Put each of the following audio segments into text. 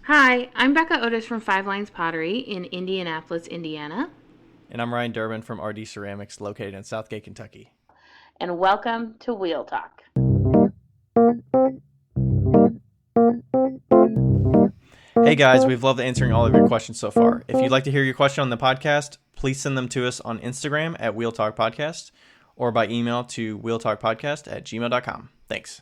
Hi, I'm Becca Otis from Five Lines Pottery in Indianapolis, Indiana. And I'm Ryan Durbin from RD Ceramics, located in Southgate, Kentucky. And welcome to Wheel Talk. Hey guys, we've loved answering all of your questions so far. If you'd like to hear your question on the podcast, please send them to us on Instagram at Wheel Talk Podcast or by email to wheeltalkpodcast@gmail.com. Thanks.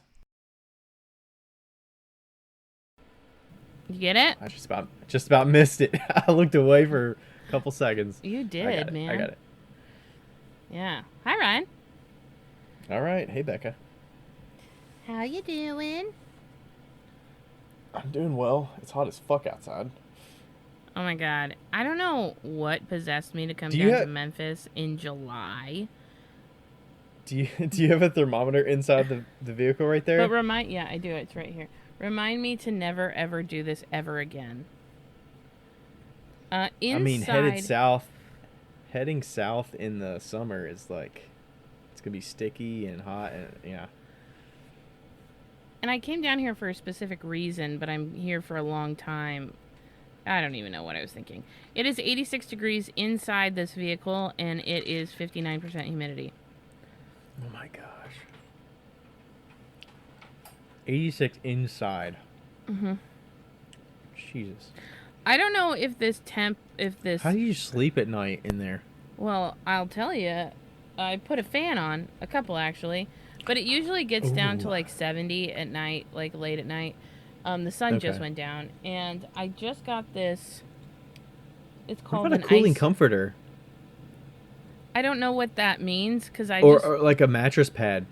You get it? I just about missed it. I looked away for a couple seconds. You did, man. I got it. Yeah. Hi, Ryan. All right. Hey, Becca. How you doing? I'm doing well. It's hot as fuck outside. Oh my God. I don't know what possessed me to come down to Memphis in July. Do you have a thermometer inside the vehicle right there? But yeah, I do. It's right here. Remind me to never ever do this ever again. Heading south in the summer is like, it's gonna be sticky and hot and yeah. And I came down here for a specific reason, but I'm here for a long time. I don't even know what I was thinking. It is 86 degrees inside this vehicle, and it is 59% humidity. Oh my gosh. 86 inside. Mm-hmm. Jesus. I don't know if this How do you sleep at night in there? Well, I'll tell you. I put a fan on, a couple actually, but it usually gets down to like 70 at night, like late at night. The sun just went down, and I just got this. It's called a cooling comforter. I don't know what that means because or like a mattress pad.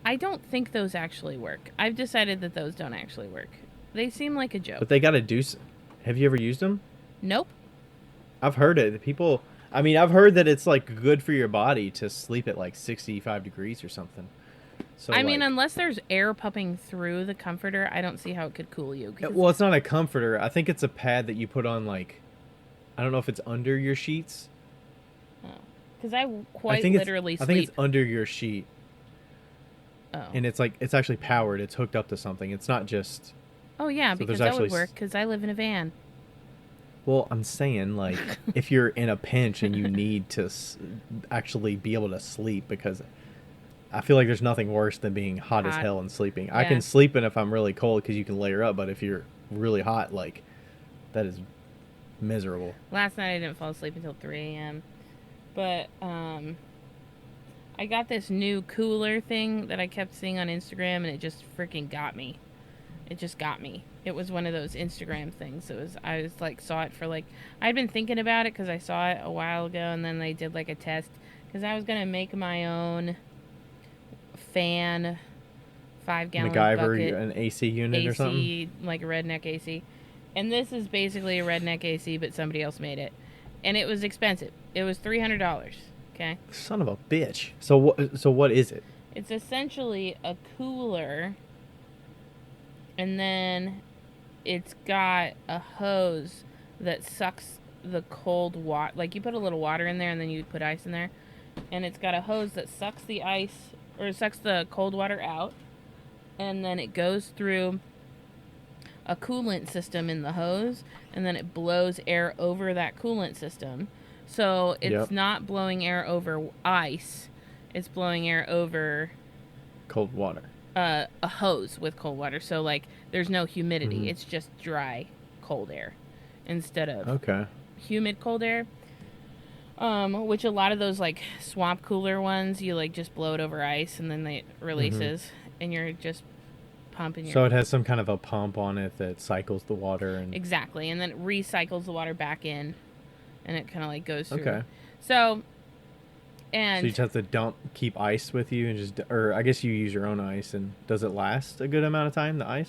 I don't think those actually work. I've decided that those don't actually work. They seem like a joke. But they got to do. Have you ever used them? Nope. I've heard it. I've heard that it's like good for your body to sleep at like 65 degrees or something. So unless there's air pumping through the comforter, I don't see how it could cool you. Well, it's not a comforter. I think it's a pad that you put on, like, I don't know if it's under your sheets. Oh, because I literally sleep. I think it's under your sheet. Oh. And it's actually powered. It's hooked up to something. It's not just. Oh yeah, because that would work. Because I live in a van. Well, I'm saying, like, if you're in a pinch and you need to actually be able to sleep, because I feel like there's nothing worse than being hot as hell and sleeping. Yeah. I can sleep in if I'm really cold because you can layer up, but if you're really hot, like, that is miserable. Last night I didn't fall asleep until 3 a.m. But I got this new cooler thing that I kept seeing on Instagram, and it just freaking got me. It just got me. It was one of those Instagram things. Saw it for like, I'd been thinking about it because I saw it a while ago, and then they did like a test because I was gonna make my own fan, 5-gallon bucket, an AC unit or something, like a redneck AC. And this is basically a redneck AC, but somebody else made it, and it was expensive. It was $300. Okay. Son of a bitch. So what is it? It's essentially a cooler. And then it's got a hose that sucks the cold water. Like, you put a little water in there and then you put ice in there. And it's got a hose that sucks the ice, or sucks the cold water out. And then it goes through a coolant system in the hose. And then it blows air over that coolant system. So it's not blowing air over ice. It's blowing air over cold water. A hose with cold water, so like there's no humidity. Mm-hmm. It's just dry cold air instead of humid cold air. Which a lot of those like swamp cooler ones, you like just blow it over ice and then it releases, and you're just pumping. So it has some kind of a pump on it that cycles the water and exactly, and then it recycles the water back in, and it kind of like goes through. Okay. So you just have to keep ice with you and or I guess you use your own ice. And does it last a good amount of time, the ice?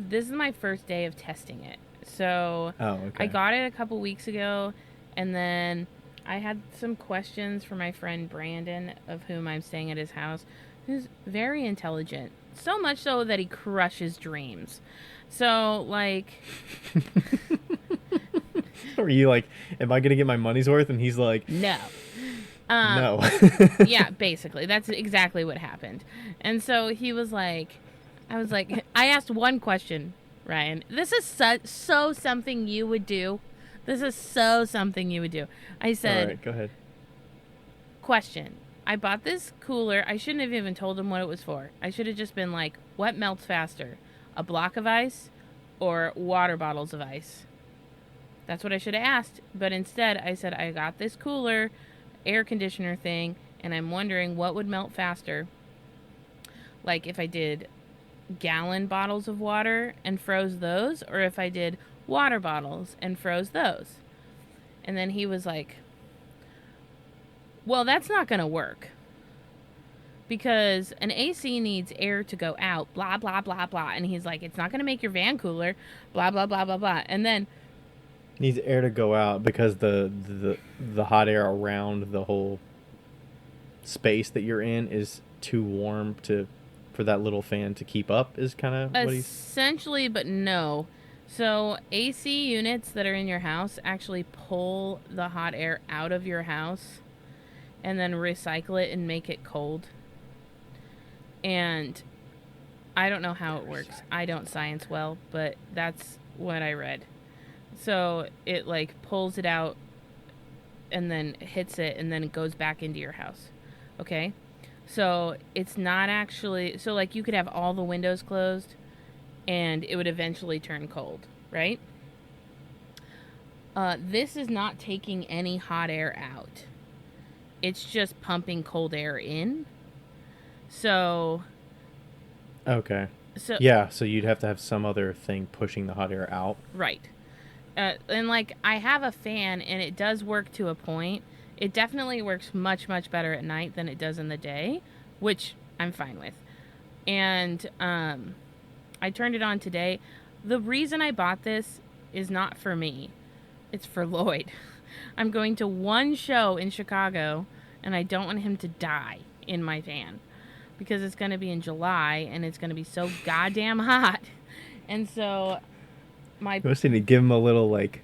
This is my first day of testing it. So I got it a couple weeks ago, and then I had some questions for my friend Brandon, of whom I'm staying at his house, who's very intelligent. So much so that he crushes dreams. So, like... Are you like, am I going to get my money's worth? And he's like... No. No. Yeah, basically. That's exactly what happened. And so he was like... I was like... I asked one question. Ryan, this is so something you would do. This is so something you would do. I said, all right, go ahead. question. I bought this cooler. I shouldn't have even told him what it was for. I should have just been like, what melts faster? A block of ice or water bottles of ice? That's what I should have asked. But instead, I said, I got this cooler, air conditioner thing, and I'm wondering what would melt faster. Like if I did gallon bottles of water and froze those, or if I did water bottles and froze those. And then he was like, well, that's not going to work because an AC needs air to go out, blah, blah, blah, blah. And he's like, it's not going to make your van cooler, blah, blah, blah, blah, blah. And then needs air to go out because the hot air around the whole space that you're in is too warm for that little fan to keep up is kind of what he's... Essentially, but no. So AC units that are in your house actually pull the hot air out of your house and then recycle it and make it cold. And I don't know how it works. I don't science well, but that's what I read. So it like pulls it out and then hits it and then it goes back into your house. Okay? So it's not actually... So like you could have all the windows closed and it would eventually turn cold, right? This is not taking any hot air out. It's just pumping cold air in. So... Okay. So yeah, so you'd have to have some other thing pushing the hot air out. Right. And like I have a fan and it does work to a point. It definitely works much, much better at night than it does in the day, which I'm fine with. And I turned it on today. The reason I bought this is not for me. It's for Lloyd. I'm going to one show in Chicago, and I don't want him to die in my van because it's going to be in July, and it's going to be so goddamn hot. And so my... You must need to give him a little, like,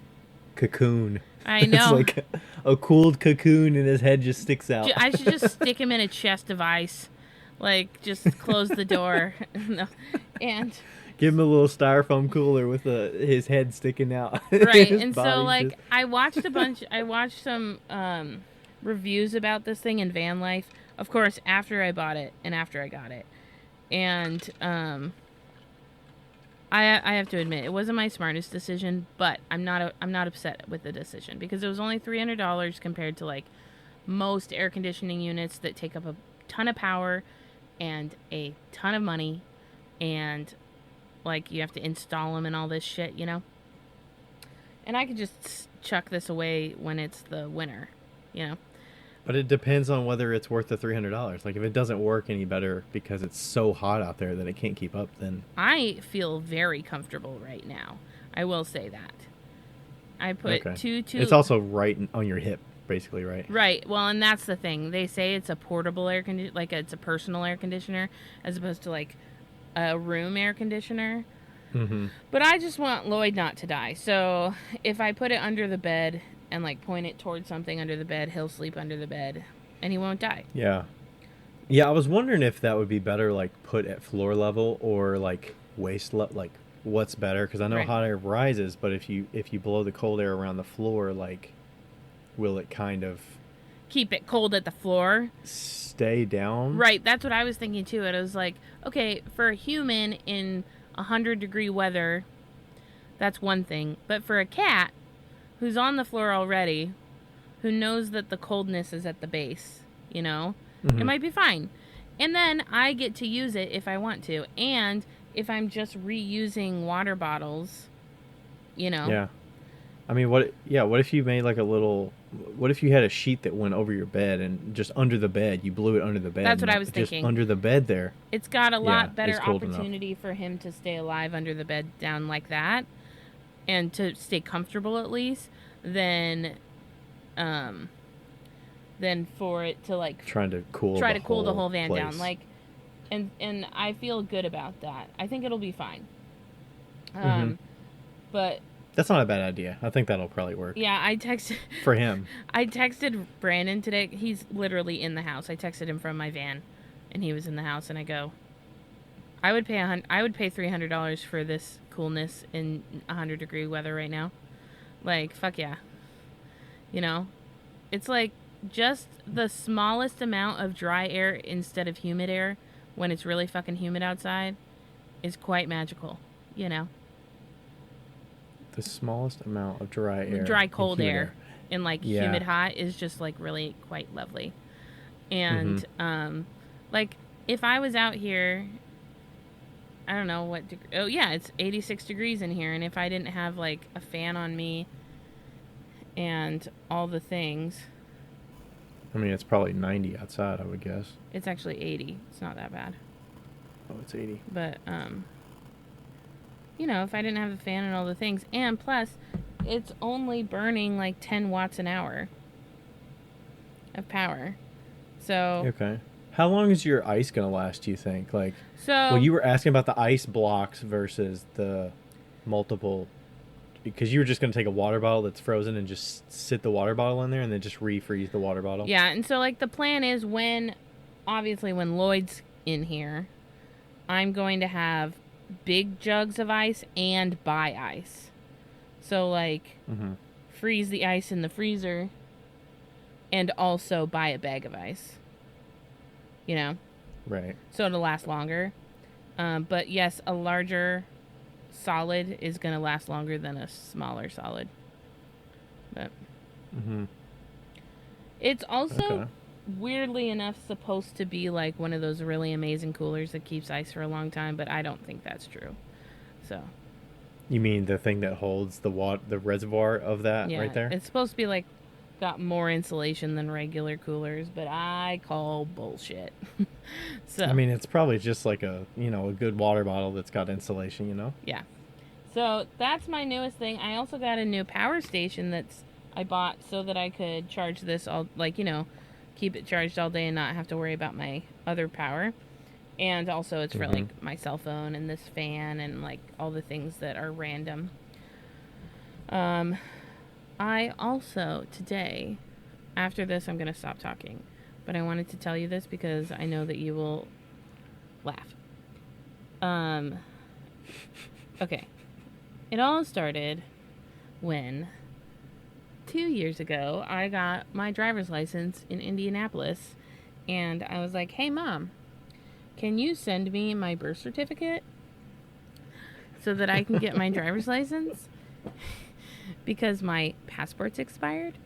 cocoon. I know. It's like a cooled cocoon and his head just sticks out. I should just stick him in a chest of ice. Like, just close the door. No. And give him a little styrofoam cooler with his head sticking out. Right. And so, like, just... I watched some reviews about this thing in van life. Of course, after I bought it and after I got it. And I have to admit, it wasn't my smartest decision, but I'm not upset with the decision because it was only $300 compared to like most air conditioning units that take up a ton of power and a ton of money, and like you have to install them and all this shit, you know. And I could just chuck this away when it's the winter, you know. But it depends on whether it's worth the $300. Like, if it doesn't work any better because it's so hot out there that it can't keep up, then... I feel very comfortable right now. I will say that. I put two... It's also right on your hip, basically, right? Right. Well, and that's the thing. They say it's a portable air conditioner, like it's a personal air conditioner, as opposed to, like, a room air conditioner. Mm-hmm. But I just want Lloyd not to die. So if I put it under the bed... and like point it towards something under the bed, he'll sleep under the bed and he won't die. Yeah. Yeah, I was wondering if that would be better like put at floor level or like waist level, like what's better, because I know hot air rises, but if you blow the cold air around the floor, like will it kind of keep it cold at the floor? Stay down? Right, that's what I was thinking too. And I was like, okay, for a human in 100-degree weather, that's one thing. But for a cat who's on the floor already, who knows that the coldness is at the base, you know, it might be fine. And then I get to use it if I want to. And if I'm just reusing water bottles, you know. Yeah. I mean, what if you made like a little, what if you had a sheet that went over your bed and just under the bed, you blew it under the bed. That's what I was thinking. Just under the bed there. It's got a lot better opportunity for him to stay alive under the bed down like that. And to stay comfortable at least, than for it to like try to cool the whole van down, like, and I feel good about that. I think it'll be fine. But that's not a bad idea. I think that'll probably work. Yeah, I texted for him. I texted Brandon today. He's literally in the house. I texted him from my van, and he was in the house. And I go, I would pay $300 for this coolness in 100-degree weather right now. Like, fuck yeah. You know? It's like just the smallest amount of dry air instead of humid air when it's really fucking humid outside is quite magical, you know? The smallest amount of dry air. Dry, cold air. Air. And like humid hot is just like really quite lovely. And like if I was out here, I don't know what degree. Oh yeah, it's 86 degrees in here, and if I didn't have like a fan on me and all the things, I mean, it's probably 90 outside, I would guess. it's actually 80. It's not that bad. Oh, it's 80. But you know, if I didn't have the fan and all the things, and plus it's only burning like 10 watts an hour of power. So okay. How long is your ice going to last, do you think? Like, so well, you were asking about the ice blocks versus the multiple, because you were just going to take a water bottle that's frozen and just sit the water bottle in there and then just refreeze the water bottle. Yeah, and so like the plan is obviously when Lloyd's in here, I'm going to have big jugs of ice and buy ice. So like freeze the ice in the freezer and also buy a bag of ice. You know? Right. So it'll last longer. But yes, a larger solid is going to last longer than a smaller solid. But it's also weirdly enough supposed to be like one of those really amazing coolers that keeps ice for a long time, but I don't think that's true. So you mean the thing that holds the reservoir of that right there? It's supposed to be like got more insulation than regular coolers, but I call bullshit. So I mean, it's probably just like a good water bottle that's got insulation, you know? Yeah. So that's my newest thing. I also got a new power station I bought so that I could charge this all, like, keep it charged all day and not have to worry about my other power. And also it's for like my cell phone and this fan and like all the things that are random. I also today, after this I'm going to stop talking, but I wanted to tell you this because I know that you will laugh. Okay. It all started when 2 years ago I got my driver's license in Indianapolis, and I was like, "Hey Mom, can you send me my birth certificate so that I can get my driver's license? Because my passport's expired."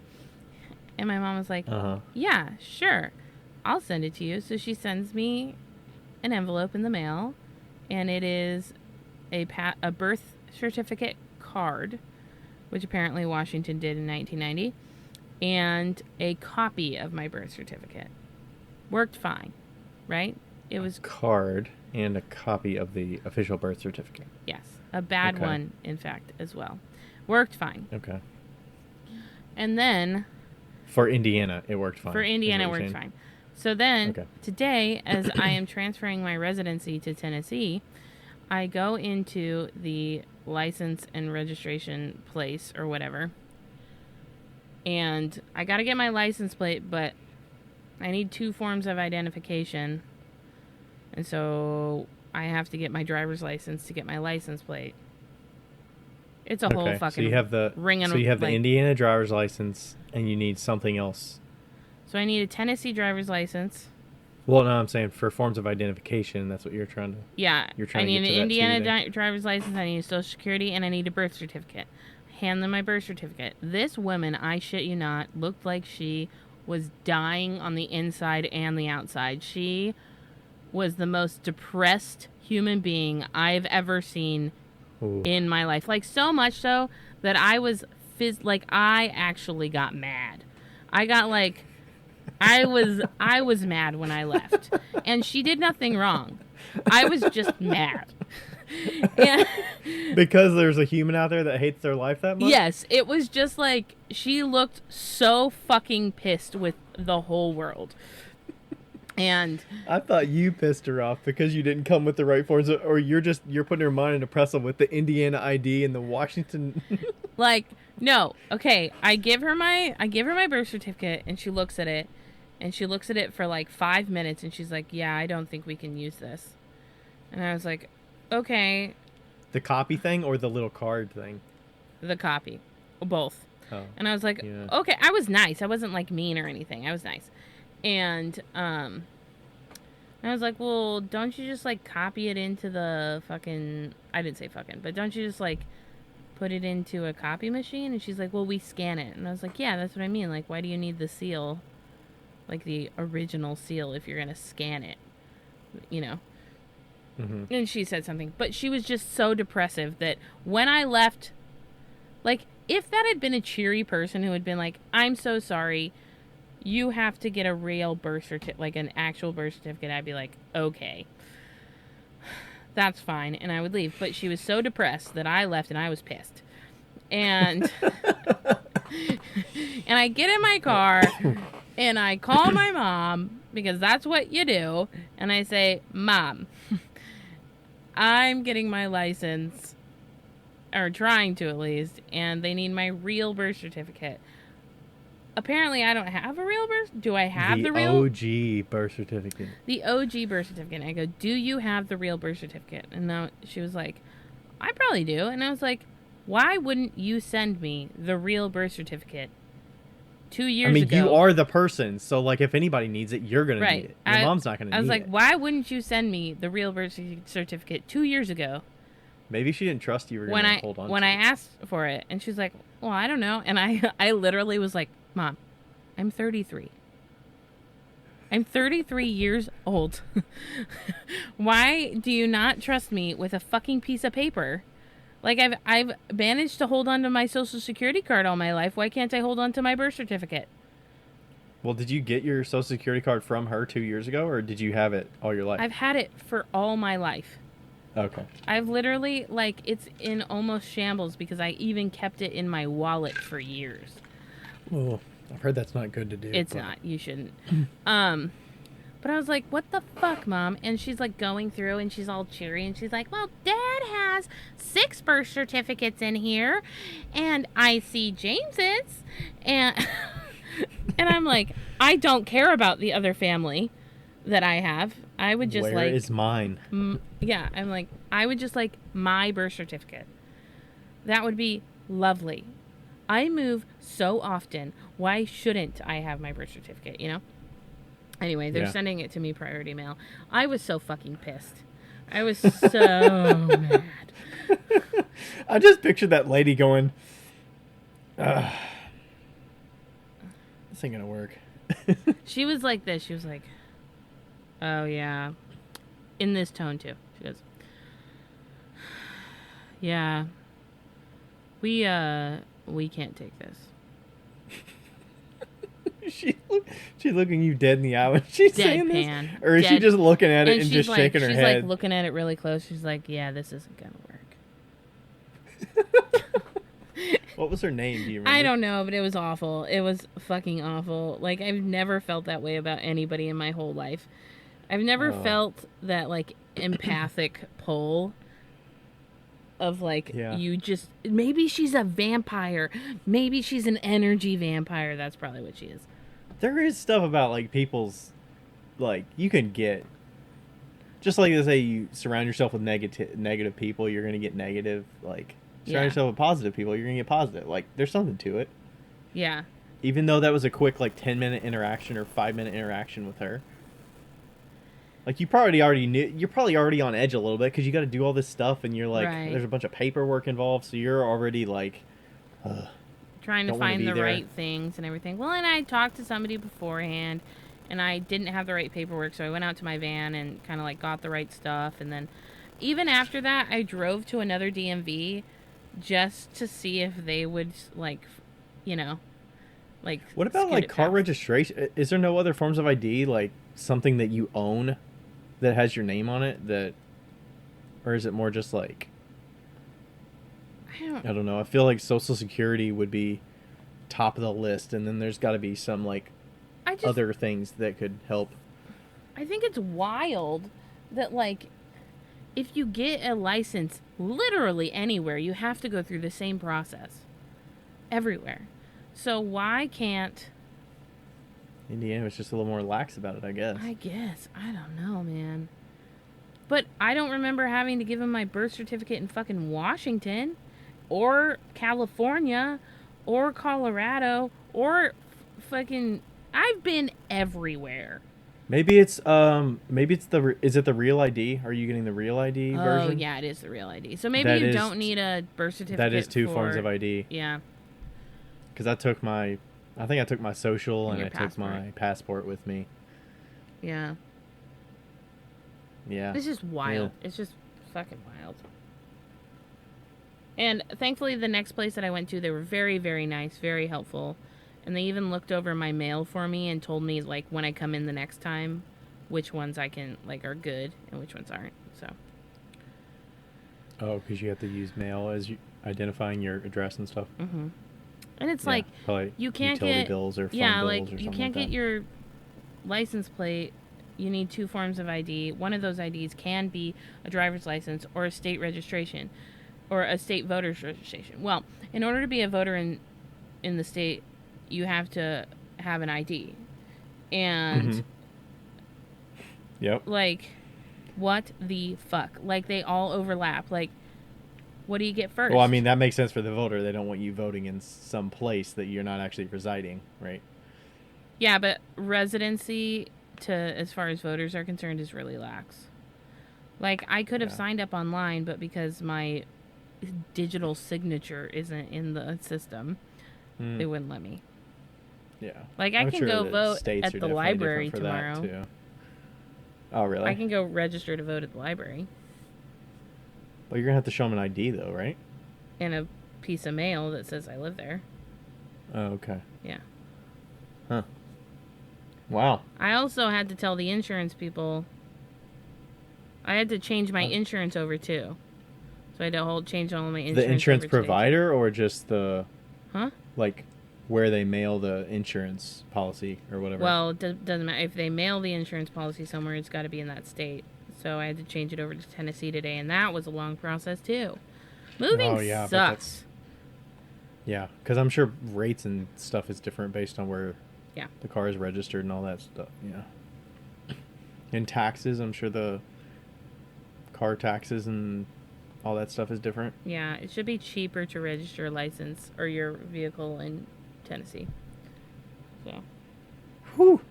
And my mom was like, "Yeah, sure. I'll send it to you." So she sends me an envelope in the mail, and it is a birth certificate card, which apparently Washington did in 1990, and a copy of my birth certificate. Worked fine, right? It was a card and a copy of the official birth certificate. Yes, a bad one, in fact, as well. Worked fine. Okay. And then for Indiana, it worked fine. For Indiana, it worked fine. So then, today, as I am transferring my residency to Tennessee, I go into the license and registration place or whatever, and I got to get my license plate, but I need 2 forms of identification, and so I have to get my driver's license to get my license plate. It's a whole fucking so you have the Indiana driver's license, and you need something else. So I need a Tennessee driver's license. Well, no, I'm saying for forms of identification, that's what you're trying to. Yeah, I need an Indiana driver's license. I need a Social Security, and I need a birth certificate. Hand them my birth certificate. This woman, I shit you not, looked like she was dying on the inside and the outside. She was the most depressed human being I've ever seen in my life. Like, so much so that I was I actually got mad. I was mad when I left. And she did nothing wrong. I was just mad. And because there's a human out there that hates their life that much? Yes, it was just like she looked so fucking pissed with the whole world. And I thought you pissed her off because you didn't come with the right forms, or you're putting her mind in a pretzel with the Indiana ID and the Washington. No, okay. I give her my birth certificate, and she looks at it, for like 5 minutes, and she's like, "Yeah, I don't think we can use this." And I was like, "Okay." The copy thing or the little card thing? The copy. Both. Oh. And I was like, Yeah. okay. I was nice. I wasn't like mean or anything. I was nice. And I was like, well, don't you just like copy it into the fucking, I didn't say fucking, but don't you just like put it into a copy machine? And she's like, well, we scan it. And I was like, yeah, that's what I mean. Like, why do you need the seal? Like the original seal if you're going to scan it, you know? Mm-hmm. And she said something, but she was just so depressive that when I left, like, if that had been a cheery person who had been like, I'm so sorry, you have to get a real birth certificate, like an actual birth certificate, I'd be like, okay, that's fine, and I would leave. But she was so depressed that I left, and I was pissed. And and I get in my car, and I call my mom, because that's what you do, and I say, Mom, I'm getting my license, or trying to at least, and they need my real birth certificate. Apparently, I don't have a real birth. Do I have the real OG birth certificate? The OG birth certificate. And I go, do you have the real birth certificate? And now she was like, I probably do. And I was like, why wouldn't you send me the real birth certificate 2 years ago? I mean, you are the person, so like if anybody needs it, you're gonna need it. Your mom's not gonna need it. I was like, why wouldn't you send me the real birth certificate 2 years ago? Maybe she didn't trust you were gonna hold on to it. When I asked for it, and she's like, well, I don't know. And I literally was like, Mom, I'm 33. I'm 33 years old. Why do you not trust me with a fucking piece of paper? Like, I've managed to hold on to my Social Security card all my life. Why can't I hold on to my birth certificate? Well, did you get your Social Security card from her 2 years ago, or did you have it all your life? I've had it for all my life. Okay. I've literally, like, it's in almost shambles because I even kept it in my wallet for years. Well, I've heard that's not good to do. It's not. You shouldn't. But I was like, what the fuck, Mom? And she's like going through and she's all cheery and she's like, well, Dad has 6 birth certificates in here and I see James's. And and I'm like, I don't care about the other family that I have. I would just Where is mine? Yeah, I'm like, I would just like my birth certificate. That would be lovely. I move so often. Why shouldn't I have my birth certificate, you know? Anyway, they're sending it to me priority mail. I was so fucking pissed. I was so mad. I just pictured that lady going, this ain't gonna work. She was like this. She was like, oh, yeah. In this tone, too. She goes, yeah. We can't take this. She's looking you dead in the eye when she's saying this? Or is Dead. she just looking at it and just like, shaking her head? She's like looking at it really close. She's like, yeah, this isn't going to work. What was her name? Do you remember? I don't know, but it was awful. It was fucking awful. Like, I've never felt that way about anybody in my whole life. I've never felt that, like, empathic pull of, like, you just... Maybe she's a vampire. Maybe she's an energy vampire. That's probably what she is. There is stuff about, like, people's... Like, you can get... Just like they say, you surround yourself with negative people, you're going to get negative. Like, surround yourself with positive people, you're going to get positive. Like, there's something to it. Yeah. Even though that was a quick, like, 10-minute interaction or 5-minute interaction with her. Like, you probably already knew... You're probably already on edge a little bit because you got to do all this stuff and you're like... Right. There's a bunch of paperwork involved, so you're already, like... trying to find the right things and everything. Well, and I talked to somebody beforehand, and I didn't have the right paperwork, so I went out to my van and kind of, like, got the right stuff. And then even after that, I drove to another DMV just to see if they would, like, you know, like... What about, like, car registration? Is there no other forms of ID, like, something that you own that has your name on it that... Or is it more just, like... I don't know. I feel like Social Security would be top of the list, and then there's got to be some, like, other things that could help. I think it's wild that, like, if you get a license literally anywhere, you have to go through the same process. Everywhere. So why can't... Indiana was just a little more lax about it, I guess. I don't know, man. But I don't remember having to give him my birth certificate in fucking Washington or California or Colorado or fucking. I've been everywhere. Maybe it's is it the real ID? Are you getting the real ID Oh, version? yeah, it is the real ID. So maybe That you is don't need a birth certificate. that is two for, forms of ID. Yeah. Because I think I took my social and I took passport. my passport with me. Yeah. Yeah. It's just wild. Yeah. It's just fucking wild. And thankfully, the next place that I went to, they were very, very nice, very helpful. And they even looked over my mail for me and told me, like, when I come in the next time, which ones I can, like, are good and which ones aren't. So. Oh, because you have to use mail as identifying your address and stuff. Mm-hmm. And it's like, you can't utility get bills or phone yeah, bills like or something you can't like get that. your license plate. You need two forms of ID. One of those IDs can be a driver's license or a state registration or a state voter's registration. Well, in order to be a voter in the state, you have to have an ID. And Mm-hmm. Yep. like, what the fuck? Like, they all overlap. Like, what do you get first? Well, I mean, that makes sense for the voter. They don't want you voting in some place that you're not actually residing, right? Yeah, but residency, to as far as voters are concerned, is really lax. Like, I could have signed up online, but because my digital signature isn't in the system, they wouldn't let me. Yeah. Like, I can go vote at the library for tomorrow. That too. Oh, really? I can go register to vote at the library. Well, you're going to have to show them an ID, though, right? And a piece of mail that says I live there. Oh, okay. Yeah. Huh. Wow. I also had to tell the insurance people. I had to change my insurance over, too. So I had to change all my insurance. The insurance over provider or just the... Huh? Like, where they mail the insurance policy or whatever? Well, it doesn't matter. If they mail the insurance policy somewhere, it's got to be in that state. So I had to change it over to Tennessee today, and that was a long process, too. Moving sucks. Yeah, because I'm sure rates and stuff is different based on where the car is registered and all that stuff. Yeah. And taxes, I'm sure the car taxes and all that stuff is different. Yeah, it should be cheaper to register a license or your vehicle in Tennessee. So. Whew.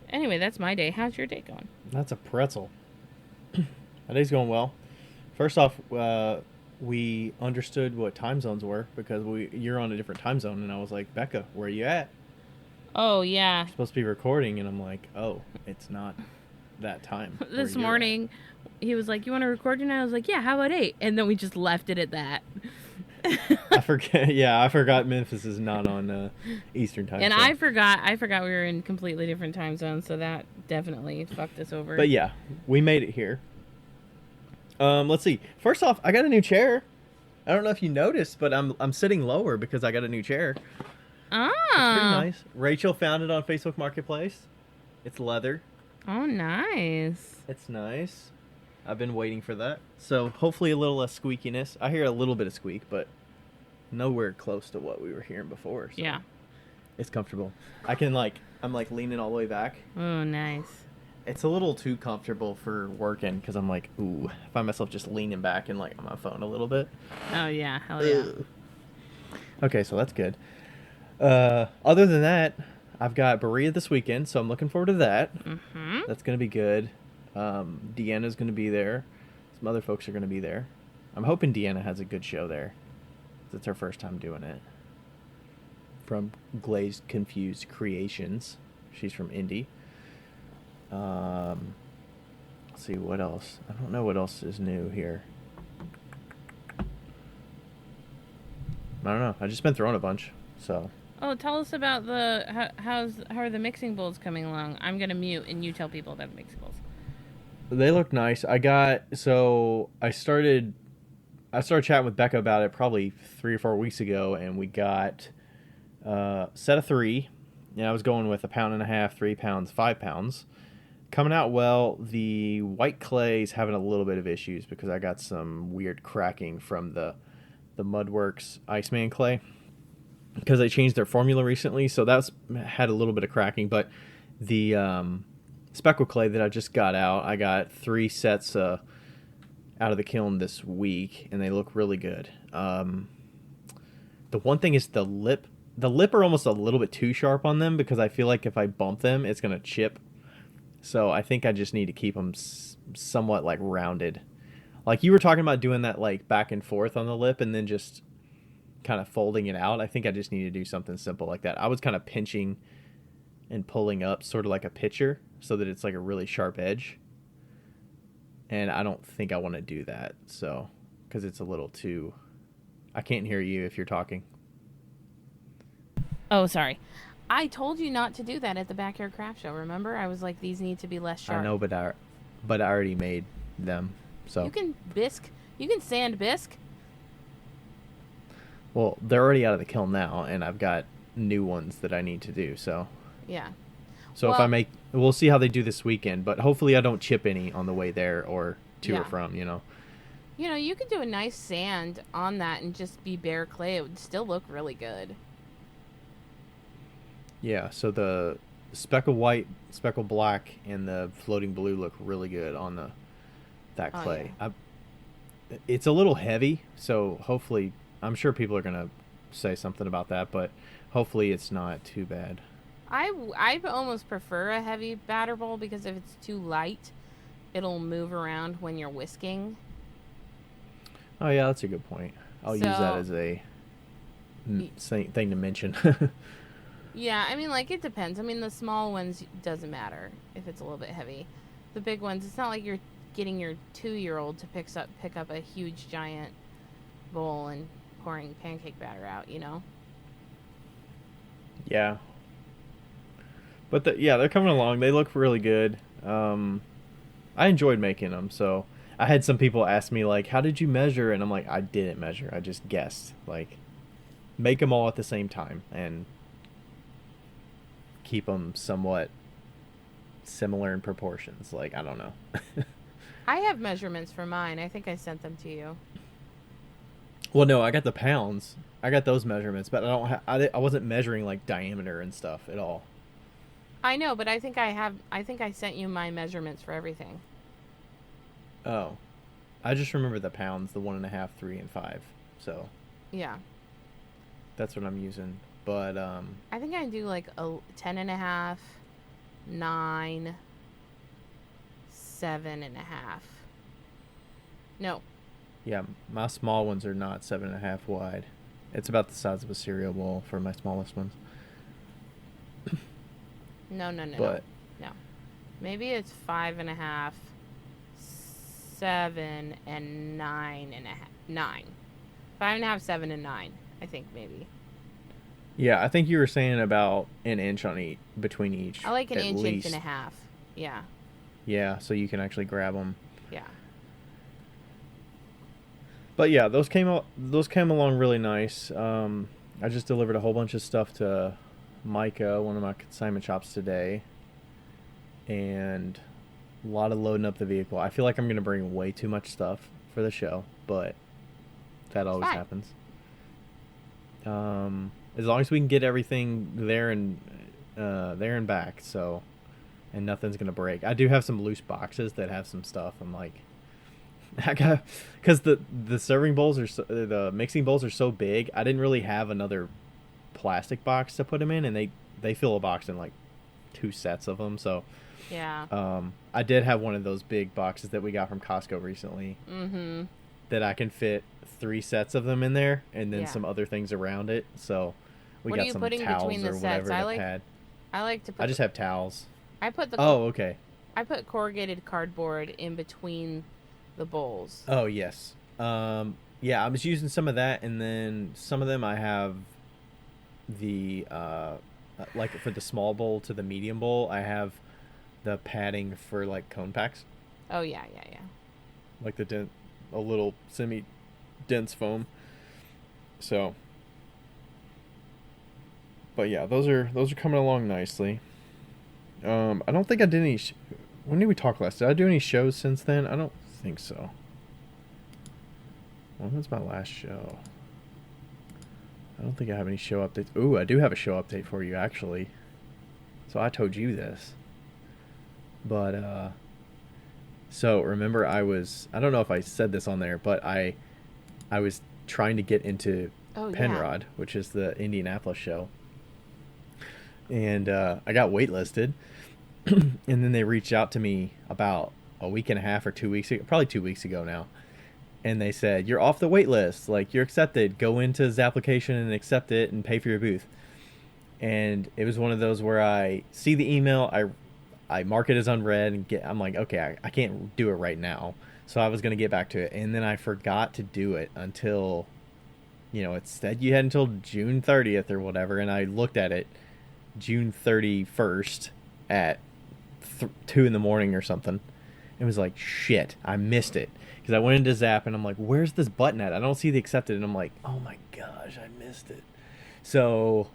Anyway, that's my day. How's your day going? That's a pretzel. My day's going well. First off, we understood what time zones were because you're on a different time zone, and I was like, Becca, where are you at? Oh, yeah. You're supposed to be recording, and I'm like, oh, it's not that time. This morning, he was like, you want to record tonight? I was like, yeah, how about 8? And then we just left it at that. I forget. Yeah, I forgot Memphis is not on Eastern time. And so. I forgot we were in completely different time zones, so that definitely fucked us over. But yeah, we made it here. Let's see. First off, I got a new chair. I don't know if you noticed, but I'm sitting lower because I got a new chair. Ah, it's pretty nice. Rachel found it on Facebook Marketplace. It's leather. Oh, nice. It's nice. I've been waiting for that. So hopefully a little less squeakiness. I hear a little bit of squeak, but nowhere close to what we were hearing before. So yeah. It's comfortable. I'm leaning all the way back. Oh, nice. It's a little too comfortable for working because I'm like, ooh, I find myself just leaning back and like on my phone a little bit. Oh, yeah. Hell yeah. Okay, so that's good. Other than that, I've got Berea this weekend, so I'm looking forward to that. Mm-hmm. That's going to be good. Deanna's going to be there. Some other folks are going to be there. I'm hoping Deanna has a good show there. It's her first time doing it. From Glazed Confused Creations. She's from Indy. Let's see what else. I don't know what else is new here. I don't know. I've just been throwing a bunch, so. Oh, tell us about how are the mixing bowls coming along? I'm gonna mute and you tell people about the mixing bowls. They look nice. I started chatting with Becca about it probably 3 or 4 weeks ago, and we got a set of 3. And I was going with 1.5 pounds, 3 pounds, 5 pounds. Coming out well. The white clay's having a little bit of issues because I got some weird cracking from the Mudworks Iceman clay because they changed their formula recently, so that's had a little bit of cracking. But the speckle clay that I just got out. I got 3 sets out of the kiln this week, and they look really good. The one thing is the lip. The lip are almost a little bit too sharp on them because I feel like if I bump them, it's gonna chip. So I think I just need to keep them somewhat like rounded. Like you were talking about doing that like back and forth on the lip and then just kind of folding it out. I think I just need to do something simple like that. I was kind of pinching and pulling up sort of like a pitcher so that it's like a really sharp edge. And I don't think I want to do that. So, because it's a little too. I can't hear you if you're talking. Oh, sorry. I told you not to do that at the Backyard Craft Show. Remember? I was like, these need to be less I sharp. know, but I already made them. So You can bisque. You can sand bisque. well, they're already out of the kiln now, and I've got new ones that I need to do. So Yeah. so if I Well, make, we'll see how they do this weekend. But hopefully, I don't chip any on the way there or to or yeah. from. You know. You know, you could do a nice sand on that and just be bare clay. It would still look really good. Yeah. So the speckle white, speckle black, and the floating blue look really good on that Oh, clay. yeah. It's a little heavy, so hopefully, I'm sure people are gonna say something about that, but hopefully it's not too bad. I almost prefer a heavy batter bowl because if it's too light, it'll move around when you're whisking. Oh yeah, that's a good point. I'll use that So, as a y- thing to mention. yeah, I mean, like, it depends. I mean, the small ones doesn't matter if it's a little bit heavy. The big ones, it's not like you're getting your 2-year-old to pick up a huge giant bowl and pouring pancake batter out, you know? Yeah, but yeah, they're coming along. They look really good. I enjoyed making them. So I had some people ask me like, "How did you measure?" And I'm like, "I didn't measure. I just guessed. Like, make them all at the same time and keep them somewhat similar in proportions." Like, I don't know. I have measurements for mine. I think I sent them to you. Well, no, I got the pounds. I got those measurements, but I wasn't measuring like diameter and stuff at all. I know, but I think I sent you my measurements for everything. Oh, I just remember the pounds, the 1.5, 3, and 5. So Yeah. that's what I'm using. But I think I do like a 10.5, 9, 7.5. No. yeah, my small ones are not 7.5 wide. It's about the size of a cereal bowl for my smallest ones. No, no, no, no. But No. Maybe it's 5.5, 7, and 9.5. 9. 5.5, 7, and 9. I think maybe. yeah, I think you were saying about an inch on each between each I like an at inch, inch and least. a half. Yeah. Yeah, so you can actually grab them. Yeah. But yeah, those came along really nice. I just delivered a whole bunch of stuff to Micah, one of my consignment shops today, and a lot of loading up the vehicle. I feel like I'm gonna bring way too much stuff for the show, but that It's always fine. happens. As long as we can get everything there and back, so and nothing's gonna break. I do have some loose boxes that have some stuff. I'm like, I got because the serving bowls are the mixing bowls are so big. I didn't really have another plastic box to put them in, and they fill a box in like 2 sets of them. So Yeah. I did have one of those big boxes that we got from Costco recently Mm-hmm. that I can fit 3 sets of them in there, and then Yeah. some other things around it. So we What are got you some putting between towels the or sets? whatever to pad. I like to I put just have towels. I put Oh, okay. I put corrugated cardboard in between the bowls. Oh, yes. Yeah, I was using some of that, and then some of them I have the like for the small bowl to the medium bowl, I have the padding for like cone packs, Oh yeah, yeah, yeah. like a little semi dense foam. So, but yeah, those are coming along nicely. I don't think I did any. When did we talk last? Did I do any shows since then? I don't think so. When was my last show? I don't think I have any show updates. Ooh, I do have a show update for you, actually. So I told you this. But so remember, I don't know if I said this on there, but I was trying to get into Oh yeah. Penrod, which is the Indianapolis show, and I got waitlisted, and then they reached out to me about a week and a half or 2 weeks ago, probably 2 weeks ago now, and they said, you're off the wait list, like, you're accepted, go into his application and accept it and pay for your booth. And it was one of those where I see the email, I mark it as unread, and I'm like, okay, I can't do it right now. So I was going to get back to it, and then I forgot to do it until, it said you had until June 30th or whatever, and I looked at it June 31st at 2 in the morning or something. It was like, shit, I missed it. Because I went into Zap, and I'm like, where's this button at? I don't see the accepted, and I'm like, oh my gosh, I missed it. So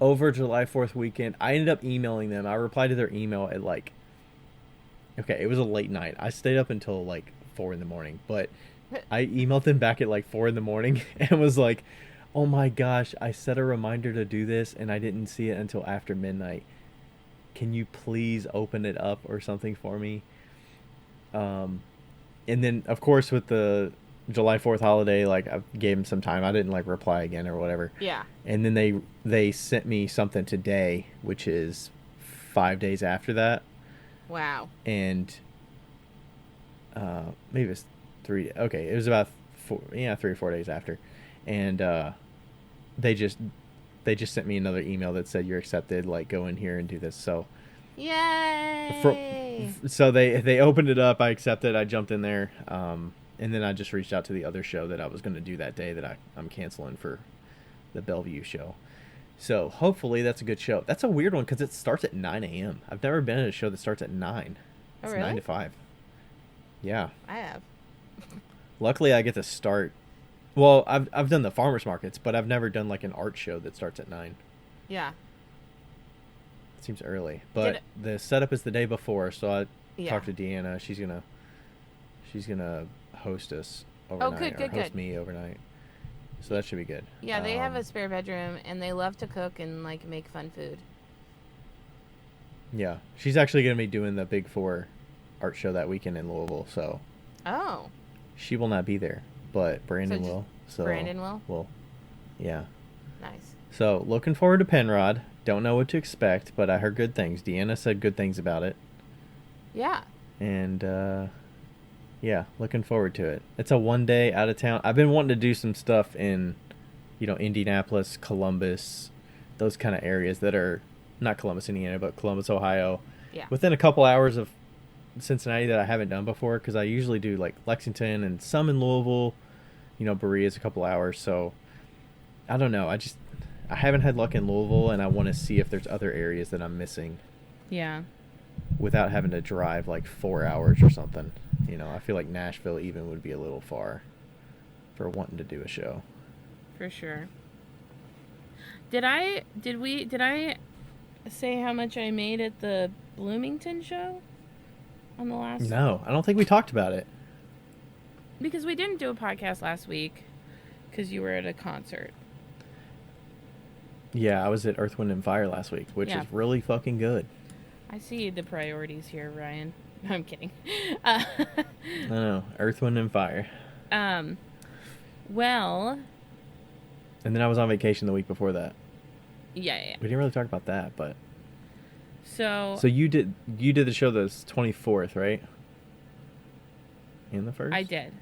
over July 4th weekend, I ended up emailing them. I replied to their email at like, okay, it was a late night. I stayed up until like 4 in the morning, but I emailed them back at like 4 in the morning and was like, oh my gosh, I set a reminder to do this and I didn't see it until after midnight. Can you please open it up or something for me? And then of course with the July 4th holiday, like, I gave them some time. I didn't like reply again or whatever. Yeah. And then they sent me something today, which is 5 days after that. Wow. And maybe it was 3. Okay, it was about 3 or 4 days after, and they just sent me another email that said you're accepted. Like, go in here and do this. So, yay! So they opened it up. I accepted. I jumped in there. And then I just reached out to the other show that I was going to do that day that I'm canceling for the Bellevue show. So hopefully that's a good show. That's a weird one because it starts at 9 a.m. I've never been at a show that starts at 9. It's really? 9 to 5. Yeah. I have. Luckily, I get to start. Well, I've done the farmers markets, but I've never done like an art show that starts at 9. Yeah. It seems early, but the setup is the day before. So I talked to Deanna. She's gonna host us overnight. Good. Host me overnight. So that should be good. Yeah, they have a spare bedroom, and they love to cook and like make fun food. Yeah, she's actually gonna be doing the Big Four art show that weekend in Louisville. So. Oh. She will not be there, but Brandon will. So Brandon will? Well, yeah. Nice. So looking forward to Penrod. Don't know what to expect, but I heard good things. Deanna said good things about it. Yeah. And yeah, looking forward to it. It's a 1 day out of town. I've been wanting to do some stuff in, Indianapolis, Columbus, those kind of areas that are not Columbus, Indiana, but Columbus, Ohio. Yeah. Within a couple hours of Cincinnati that I haven't done before, because I usually do like Lexington and some in Louisville. Berea's a couple hours. So I don't know. I haven't had luck in Louisville, and I want to see if there's other areas that I'm missing. Yeah. Without having to drive like 4 hours or something. I feel like Nashville even would be a little far for wanting to do a show. For sure. Did I say how much I made at the Bloomington show on the last? No, I don't think we talked about it. Because we didn't do a podcast last week because you were at a concert. Yeah, I was at Earth, Wind, and Fire last week, which is really fucking good. I see the priorities here, Ryan. No, I'm kidding. No, Earth, Wind, and Fire. Well. And then I was on vacation the week before that. Yeah. We didn't really talk about that, but. So you did the show the 24th, right? And the 1st? I did.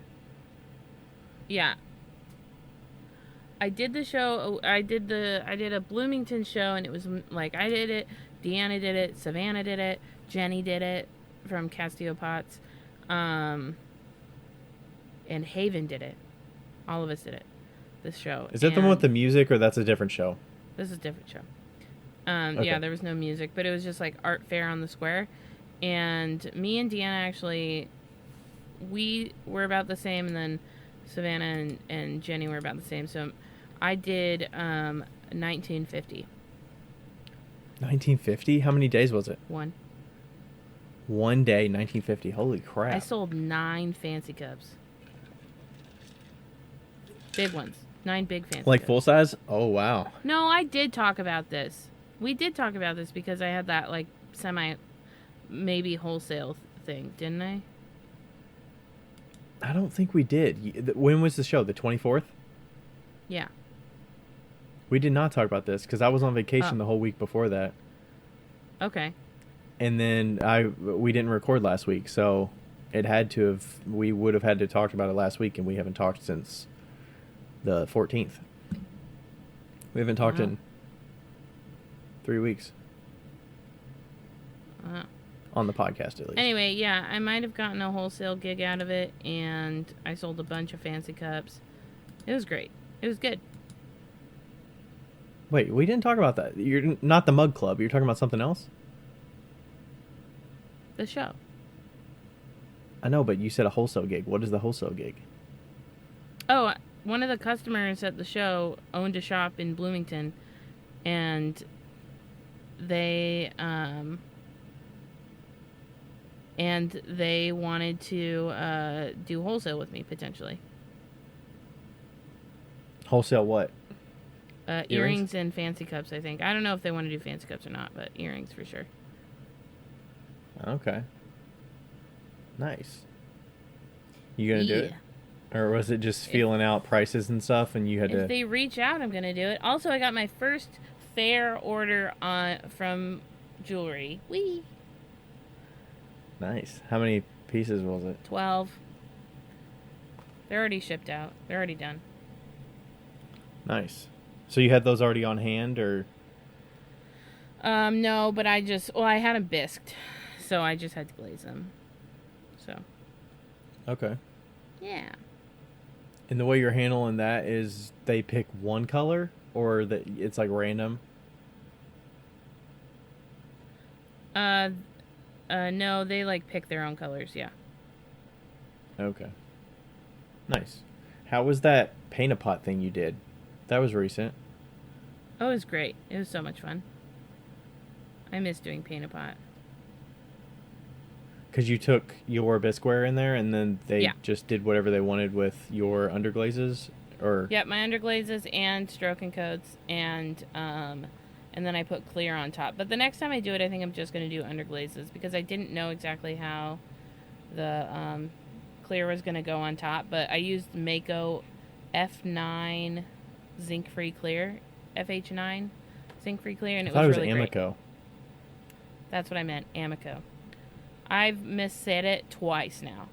Yeah. I did the show. I did a Bloomington show, and it was like I did it, Deanna did it, Savannah did it, Jenny did it from Castillo Potts, and Haven did it. All of us did it. This show. Is that the one with the music, or that's a different show? This is a different show. Okay. Yeah, there was no music, but it was just like art fair on the square, and me and Deanna actually, we were about the same, and then Savannah and Jenny were about the same. So I did 1950. 1950? How many days was it? 1. 1 day, 1950. Holy crap. I sold 9 fancy cups. Big ones. 9 big fancy Like cups. full size? Oh, wow. No, I did talk about this. We did talk about this because I had that like semi maybe wholesale thing, didn't I? I don't think we did. When was the show? The 24th? Yeah. We did not talk about this because I was on Oh, vacation the whole week before that. okay. And then we didn't record last week, so it had to have we would have had to talk about it last week, and we haven't talked since the 14th. We haven't talked Wow. in 3 weeks Wow. on the podcast, at least. Anyway, yeah, I might have gotten a wholesale gig out of it, and I sold a bunch of fancy cups. It was great. It was good. Wait, we didn't talk about that. You're not the mug club. You're talking about something else. The show. I know, but you said a wholesale gig. What is the wholesale gig? Oh, one of the customers at the show owned a shop in Bloomington, and they wanted to do wholesale with me potentially. Wholesale what? Earrings and fancy cups, I think. I don't know if they want to do fancy cups or not, but earrings for sure. Okay. Nice. You gonna do it? Or was it just feeling out prices and stuff and you had to... If they reach out, I'm going to do it. Also, I got my first fair order from jewelry. Whee! Nice. How many pieces was it? 12. They're already shipped out. They're already done. Nice. So you had those already on hand, or? No, but I had them bisqued, so I just had to glaze them. So. Okay. Yeah. And the way you're handling that is they pick one color, or that it's like random? No, they like pick their own colors, yeah. Okay. Nice. How was that paint-a-pot thing you did? That was recent. Oh, it was great. It was so much fun. I miss doing paint-a-pot. Because you took your bisqueware in there, and then they just did whatever they wanted with your underglazes, or... Yep, my underglazes and stroke and coats, and then I put clear on top. But the next time I do it, I think I'm just going to do underglazes, because I didn't know exactly how the clear was going to go on top. But I used Mako F9 zinc-free clear, FH9 zinc-free clear, and it was really great. Amico. That's what I meant, Amico. I've missaid it twice now.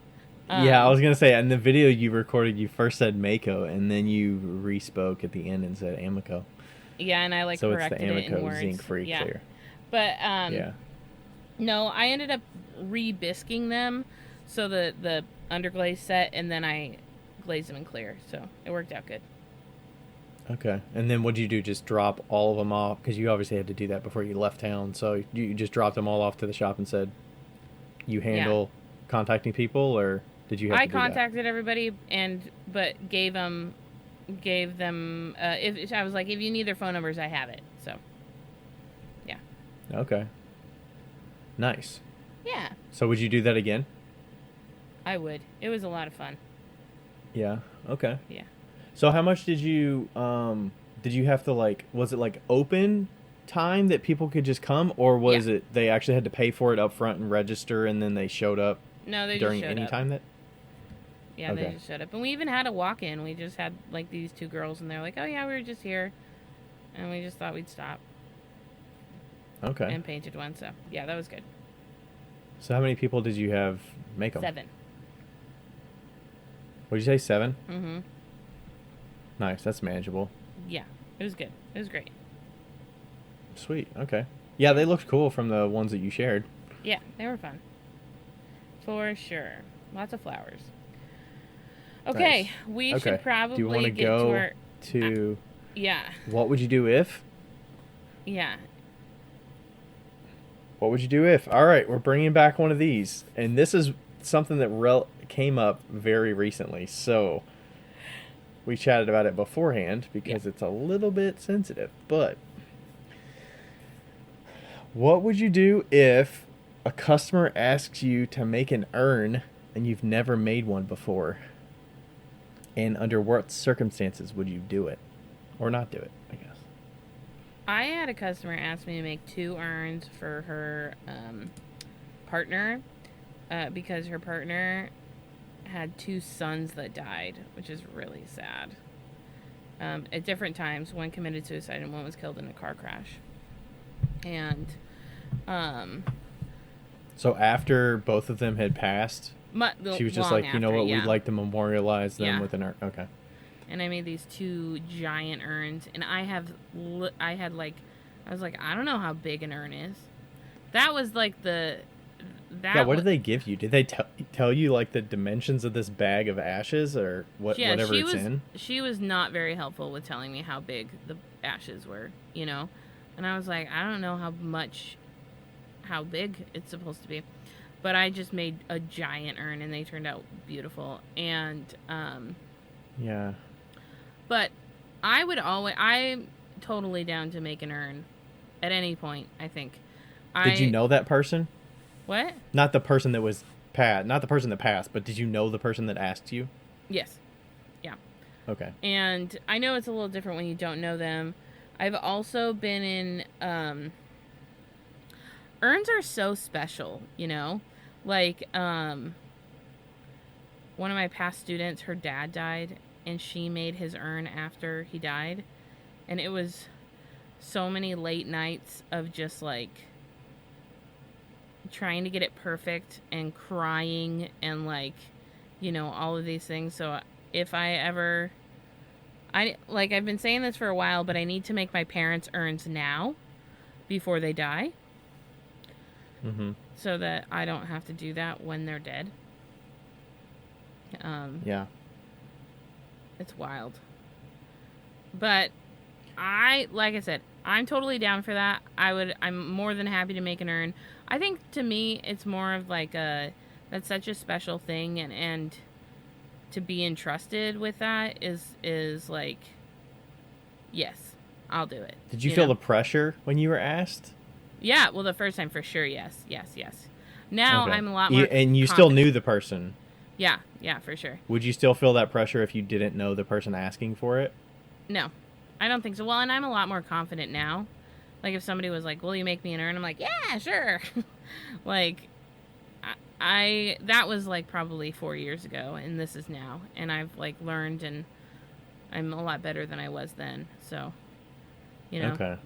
Yeah, I was going to say, in the video you recorded, you first said Mako, and then you re-spoke at the end and said Amico. Yeah, and I corrected it in words. So it's the Amico zinc-free clear. But, no, I ended up re-bisquing them, so the underglaze set, and then I glazed them in clear, so it worked out good. Okay. And then what did you do? Just drop all of them off? Because you obviously had to do that before you left town. So you just dropped them all off to the shop and said you handle contacting people, or did you have to do that? I contacted everybody, but gave them. If I was like, if you need their phone numbers, I have it. So, yeah. Okay. Nice. Yeah. So would you do that again? I would. It was a lot of fun. Yeah. Okay. Yeah. So how much did you have to was it like open time that people could just come, or was it they actually had to pay for it up front and register, and then they showed up? No, they during just showed any up. time that. Yeah, okay. They just showed up, and we even had a walk-in. We just had these two girls, and they're like, "Oh yeah, we were just here," and we just thought we'd stop. Okay. And painted one, so yeah, that was good. So how many people did you have make them? 7. What did you say, 7? Mm-hmm. Nice, that's manageable. Yeah, it was good. It was great. Sweet, okay. Yeah, they looked cool from the ones that you shared. Yeah, they were fun. For sure. Lots of flowers. Okay, nice. We should probably do you want to go to... yeah. What would you do if? Yeah. What would you do if? All right, we're bringing back one of these. And this is something that came up very recently, so... We chatted about it beforehand because it's a little bit sensitive. But what would you do if a customer asks you to make an urn and you've never made one before? And under what circumstances would you do it? Or not do it, I guess. I had a customer ask me to make 2 urns for her partner, because her partner had 2 sons that died, which is really sad. At different times, one committed suicide and one was killed in a car crash. And so after both of them had passed, she was just like, you know what, we'd like to memorialize them with an urn. Okay. And I made these 2 giant urns, and I was like, I don't know how big an urn is. That was like what did they give you? Did they tell you like the dimensions of this bag of ashes or whatever it's in? She was not very helpful with telling me how big the ashes were, you know? And I was like, I don't know how big it's supposed to be. But I just made a giant urn, and they turned out beautiful. And, yeah. But I'm totally down to make an urn at any point, I think. Did you know that person? What? Not the person that was not the person that passed, but did you know the person that asked you? Yes. Yeah. Okay. And I know it's a little different when you don't know them. I've also been in, urns are so special, you know? Like, one of my past students, her dad died, and she made his urn after he died. And it was so many late nights of just, like, trying to get it perfect and crying and, like, you know, all of these things. So if I ever... I've been saying this for a while, but I need to make my parents' urns now before they die. Mm-hmm. So that I don't have to do that when they're dead. Yeah. It's wild. But like I said, I'm totally down for that. I'm more than happy to make an urn. I think to me, it's more of like that's such a special thing, and to be entrusted with that is like, yes, I'll do it. Did you feel the pressure when you were asked? Yeah, well, the first time for sure, yes. Now I'm a lot more and you confident. Still knew the person. Yeah, for sure. Would you still feel that pressure if you didn't know the person asking for it? No, I don't think so. Well, and I'm a lot more confident now. Like, if somebody was like, will you make me an urn? I'm like, yeah, sure. Like, that was, like, probably 4 years ago, and this is now. And I've, like, learned, and I'm a lot better than I was then. So, you know. Okay.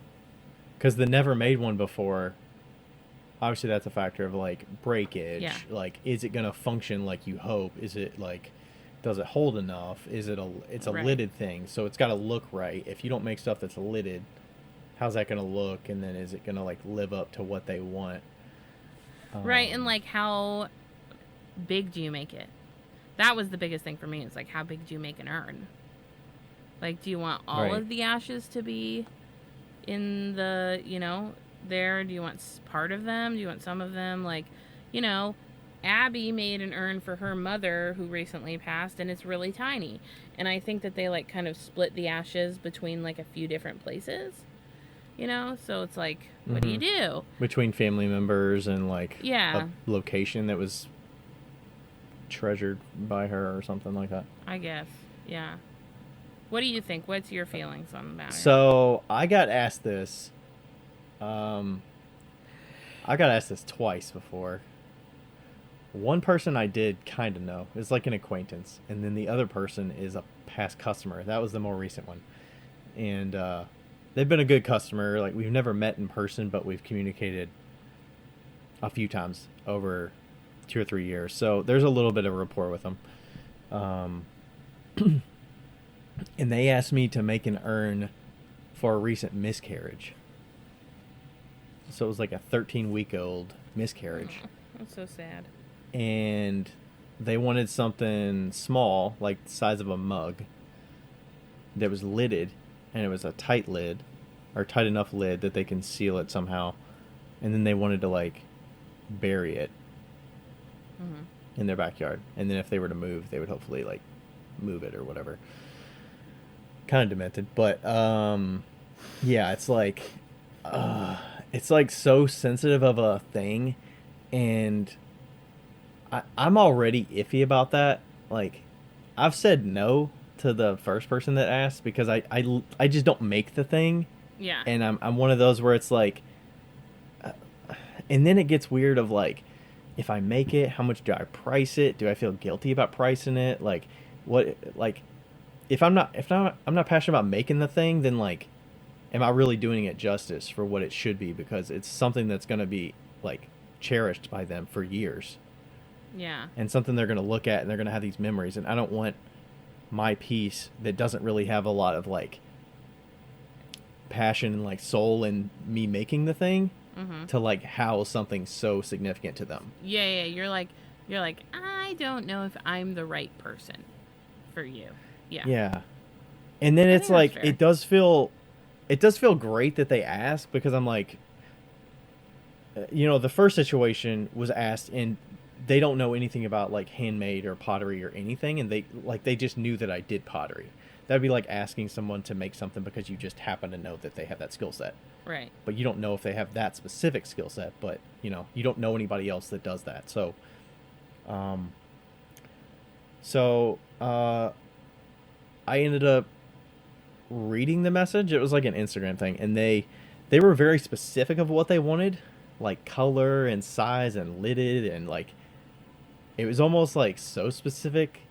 Because the never made one before, obviously that's a factor of, like, breakage. Yeah. Like, is it going to function like you hope? Is it, like, does it hold enough? It's a lidded thing, so it's got to look right. If you don't make stuff that's lidded, how's that going to look? And then is it going to, like, live up to what they want? Right, and, like, how big do you make it? That was the biggest thing for me. It's like, how big do you make an urn? Like, do you want all of the ashes to be in the, you know, there? Do you want part of them? Do you want some of them? Like, you know, Abby made an urn for her mother who recently passed, and it's really tiny. And I think that they, like, kind of split the ashes between, like, a few different places. You know, so it's like, what do you do? Between family members and, like, a location that was treasured by her or something like that. I guess, yeah. What do you think? What's your feelings on the matter? So, I got asked this. I got asked this twice before. One person I did kind of know. It's like an acquaintance. And then the other person is a past customer. That was the more recent one. And, they've been a good customer. Like, we've never met in person, but we've communicated a few times over 2 or 3 years. So there's a little bit of rapport with them. And they asked me to make an urn for a recent miscarriage. So it was like a 13-week-old miscarriage. Oh, that's so sad. And they wanted something small, like the size of a mug, that was lidded. And it was a tight lid, or tight enough lid that they can seal it somehow. And then they wanted to, like, bury it in their backyard. And then if they were to move, they would hopefully, like, move it or whatever. Kind of demented. But, yeah, it's like so sensitive of a thing. And I'm already iffy about that. Like, I've said no to the first person that asked because I just don't make the thing. Yeah. And I'm one of those where it's like, and then it gets weird of like, if I make it, how much do I price it? Do I feel guilty about pricing it? Like, what, like, if I'm not passionate about making the thing, then like, am I really doing it justice for what it should be? Because it's something that's going to be like cherished by them for years, Yeah. and something they're going to look at and they're going to have these memories. And I don't want my piece that doesn't really have a lot of like passion and like soul in me making the thing to like house something so significant to them. Yeah, yeah. You're like, I don't know if I'm the right person for you. Yeah. Yeah. And then I it's think that's like fair. it does feel great that they ask, because I'm like, the first situation was asked and they don't know anything about like handmade or pottery or anything, and they just knew that I did pottery. That'd be like asking someone to make something because you just happen to know that they have that skill set. Right. But you don't know if they have that specific skill set, but you don't know anybody else that does that. So um so I ended up reading the message. It was like an Instagram thing, and they were very specific of what they wanted, like color and size and lidded, and like it was almost like so specific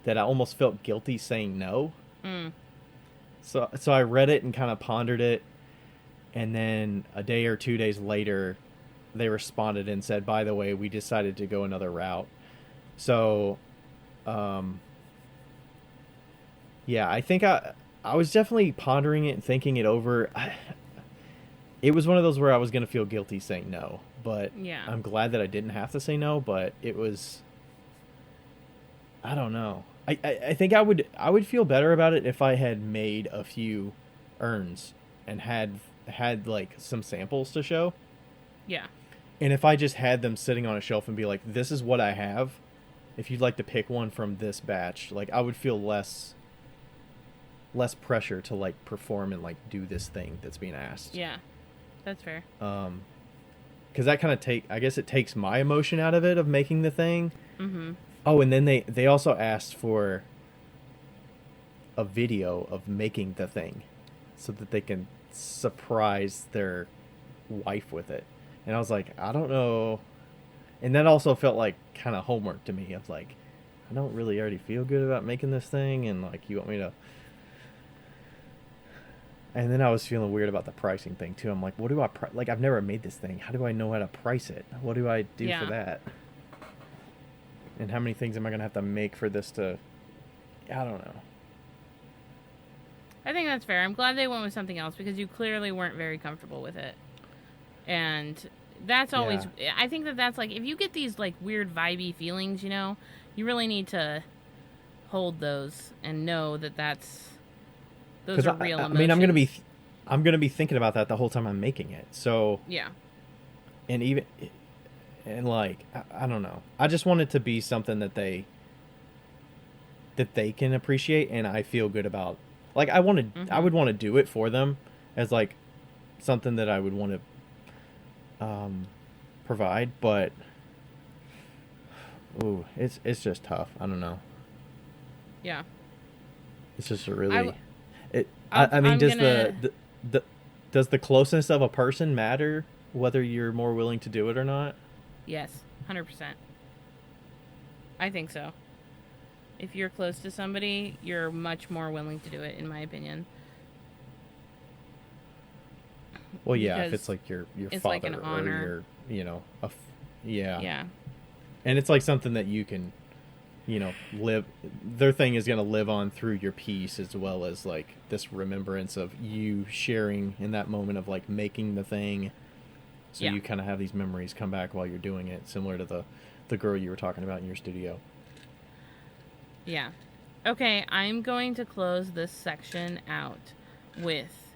that I almost felt guilty saying no. Mm. So I read it and kind of pondered it, and then a day or 2 days later, they responded and said, "By the way, we decided to go another route." So, yeah, I think I was definitely pondering it and thinking it over. It was one of those where I was gonna feel guilty saying no, but Yeah. I'm glad that I didn't have to say no. But it was, I don't know. I think I would feel better about it if I had made a few urns and had like some samples to show. Yeah. And if I just had them sitting on a shelf and be like, "This is what I have. If you'd like to pick one from this batch," like I would feel less pressure to like perform and like do this thing that's being asked. Yeah. That's fair. Because that kind of I guess it takes my emotion out of it of making the thing. Mm-hmm. Oh, and then they also asked for a video of making the thing so that they can surprise their wife with it. And I was like, I don't know. And that also felt like kind of homework to me. I was like, I don't really already feel good about making this thing, and like you want me to. And then I was feeling weird about the pricing thing too. I'm like, what do I like? I've never made this thing. How do I know how to price it? What do I do for that? And how many things am I gonna have to make for this to? I don't know. I think that's fair. I'm glad they went with something else because you clearly weren't very comfortable with it. And that's always, I think that's like, if you get these like weird vibey feelings, you really need to hold those and know that those are real emotions. I mean, I'm gonna be thinking about that the whole time I'm making it. So yeah. And like, I don't know. I just want it to be something that they can appreciate, and I feel good about. Like, I would want to do it for them as like something that I would want to provide, but it's just tough. I don't know. Yeah. It's just a really I mean, does does the closeness of a person matter whether you're more willing to do it or not? Yes, 100%. I think so. If you're close to somebody, you're much more willing to do it, in my opinion. Well, yeah, if it's like your it's father like an honor. or yeah. Yeah. And it's like something that you can, live. Their thing is going to live on through your piece, as well as like this remembrance of you sharing in that moment of like making the thing. So you kind of have these memories come back while you're doing it, similar to the girl you were talking about in your studio. Yeah. Okay, I'm going to close this section out with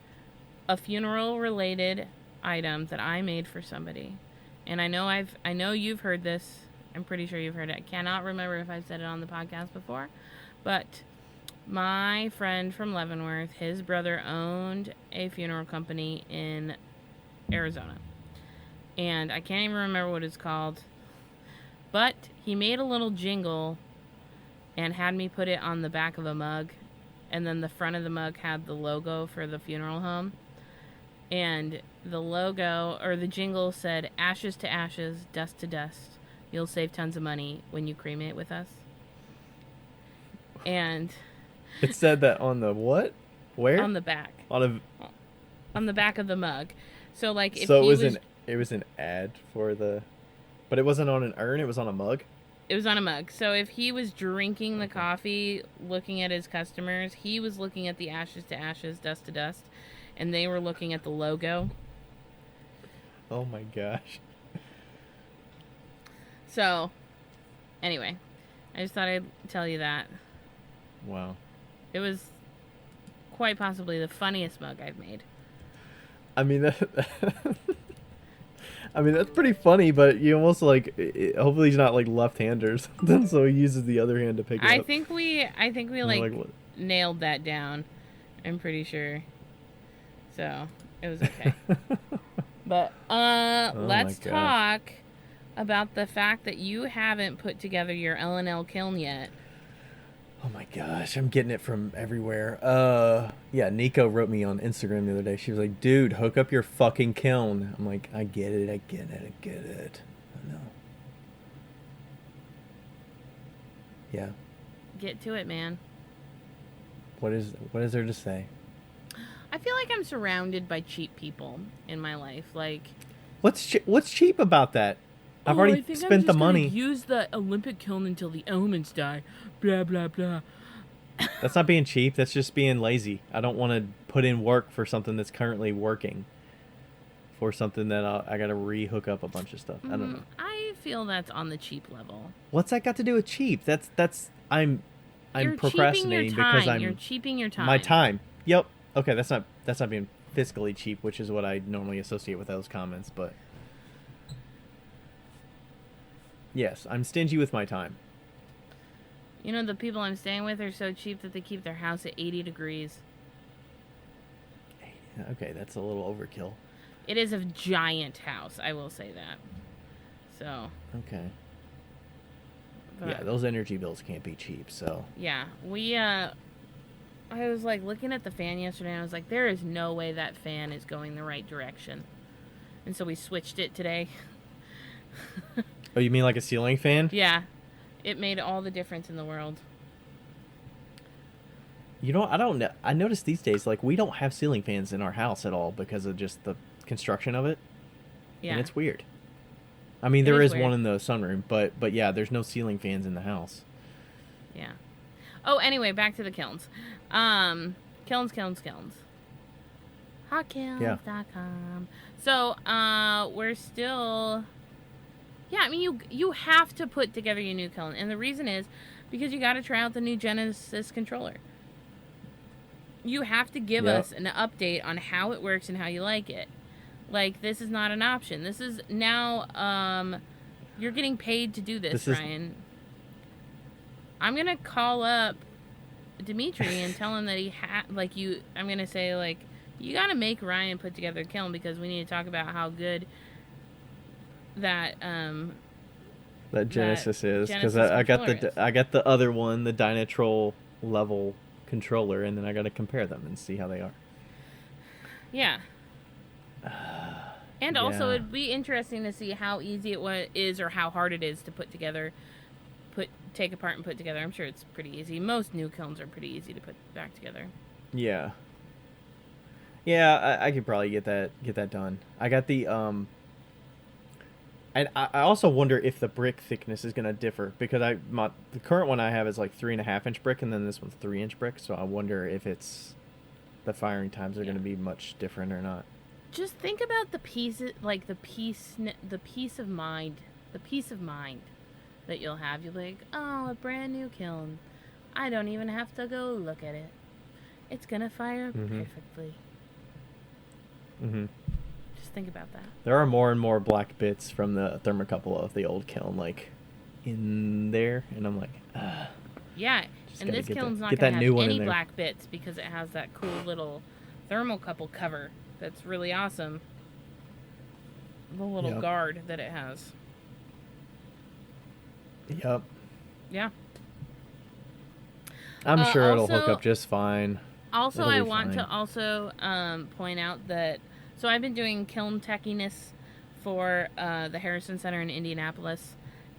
a funeral related item that I made for somebody. And I know you've heard this. I'm pretty sure you've heard it. I cannot remember if I've said it on the podcast before, but my friend from Leavenworth, his brother owned a funeral company in Arizona. And I can't even remember what it's called, but he made a little jingle and had me put it on the back of a mug, and then the front of the mug had the logo for the funeral home, and the logo or the jingle said, "Ashes to ashes, dust to dust, You'll save tons of money when you cremate with us. And It said that on the what? Where? on the back. On the back of the mug. So like if So he was it was an ad for the, but it wasn't on an urn. It was on a mug. It was on a mug. So if he was drinking the coffee, looking at his customers, he was looking at the ashes to ashes, dust to dust, and they were looking at the logo. Oh my gosh. So, anyway, I just thought I'd tell you that. Wow. It was quite possibly the funniest mug I've made. I mean, that's pretty funny, but you almost like. Hopefully, he's not like left-hander, or something, so he uses the other hand to pick it up. I think we like nailed that down. I'm pretty sure. So it was okay. But let's talk about the fact that you haven't put together your L&L kiln yet. Oh my gosh, I'm getting it from everywhere. Yeah, Nico wrote me on Instagram the other day. She was like, dude, hook up your fucking kiln. I'm like, I get it. I know. Yeah. Get to it, man. What is there to say? I feel like I'm surrounded by cheap people in my life. Like, what's cheap about that? I've already spent the money. Use the Olympic kiln until the elements die. Blah blah blah. That's not being cheap. That's just being lazy. I don't want to put in work for something that's currently working. For something that I got to re-hook up a bunch of stuff. I don't know. I feel that's on the cheap level. What's that got to do with cheap? I'm You're procrastinating because you're cheaping your time. My time. Yep. Okay, that's not being fiscally cheap, which is what I normally associate with those comments, but yes, I'm stingy with my time. You know, the people I'm staying with are so cheap that they keep their house at 80 degrees. Okay, that's a little overkill. It is a giant house, I will say that. So. Okay. Yeah, those energy bills can't be cheap, so. Yeah, I was like looking at the fan yesterday and I was like, there is no way that fan is going the right direction. And so we switched it today. Oh, you mean like a ceiling fan? Yeah. It made all the difference in the world. You know, I don't know. I noticed these days, like, we don't have ceiling fans in our house at all because of just the construction of it. Yeah. And it's weird. I mean, there is one in the sunroom, but yeah, there's no ceiling fans in the house. Yeah. Oh, anyway, back to the kilns. Kilns. Hotkilns.com. So, we're still... Yeah, I mean, you have to put together your new kiln. And the reason is because you got to try out the new Genesis controller. You have to give us an update on how it works and how you like it. Like, this is not an option. This is now, you're getting paid to do this, Ryan. I'm going to call up Dimitri and tell him that I'm going to say, like, you got to make Ryan put together a kiln because we need to talk about how good that Genesis is. Because I got the other one, the Dynatrol level controller, and then I got to compare them and see how they are. Yeah. And also, it'd be interesting to see how easy it is or how hard it is to put together, take apart and put together. I'm sure it's pretty easy. Most new kilns are pretty easy to put back together. Yeah. Yeah, I could probably get that done. I got the and I also wonder if the brick thickness is gonna differ because the current one I have is like 3.5-inch brick, and then this one's 3-inch brick. So I wonder if the firing times are gonna be much different or not. Just think about the pieces, like the peace of mind that you'll have. You'll be like, oh, a brand new kiln. I don't even have to go look at it. It's gonna fire perfectly. Mm-hmm. Just think about that. There are more and more black bits from the thermocouple of the old kiln, like, in there, and I'm like, yeah, and this kiln's not gonna have any black bits because it has that cool little thermocouple cover. That's really awesome. The little guard that it has. Yep. Yeah. I'm sure it'll hook up just fine. Also, I want to also point out that... So I've been doing kiln techiness for the Harrison Center in Indianapolis.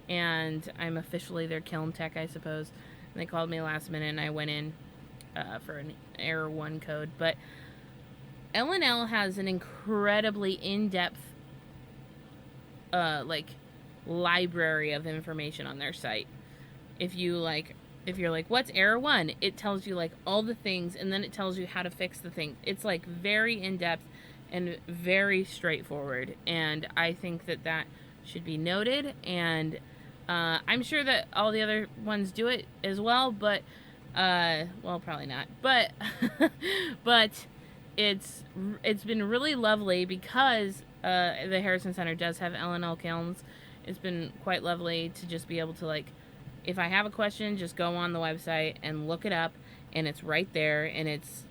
and I'm officially their kiln tech, I suppose. And they called me last minute, and I went in for an error 1 code. But L&L has an incredibly in-depth library of information on their site. If you're like, what's error 1, it tells you like all the things, and then it tells you how to fix the thing. It's like very in-depth and very straightforward, and I think that should be noted. And I'm sure that all the other ones do it as well, but well, probably not, but but it's been really lovely because the Harrison Center does have L&L kilns. It's been quite lovely to just be able to, like, if I have a question, just go on the website and look it up, and it's right there, and it's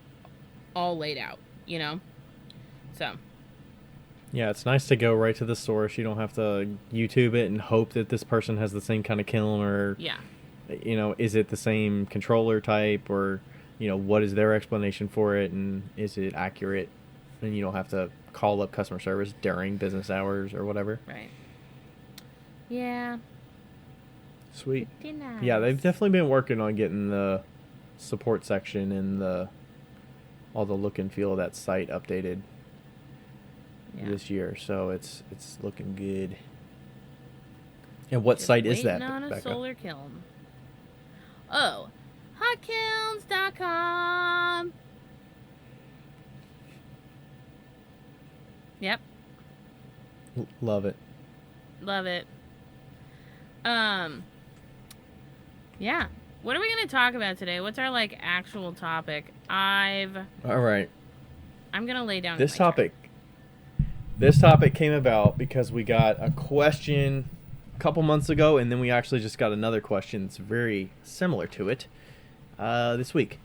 all laid out, you know? So. Yeah, it's nice to go right to the source. You don't have to YouTube it and hope that this person has the same kind of kiln, or, yeah, you know, is it the same controller type, or, you know, what is their explanation for it, and is it accurate? And you don't have to call up customer service during business hours or whatever. Right. Yeah. Sweet. Nice. Yeah, they've definitely been working on getting the support section and all the look and feel of that site updated this year, so it's looking good. And what site is that, on a Becca? solar kiln. Oh, hotkilns.com. Yep. Love it. Love it. Yeah. What are we going to talk about today? What's our, like, actual topic? All right. I'm going to lay down this topic. This topic came about because we got a question a couple months ago, and then we actually just got another question that's very similar to it this week.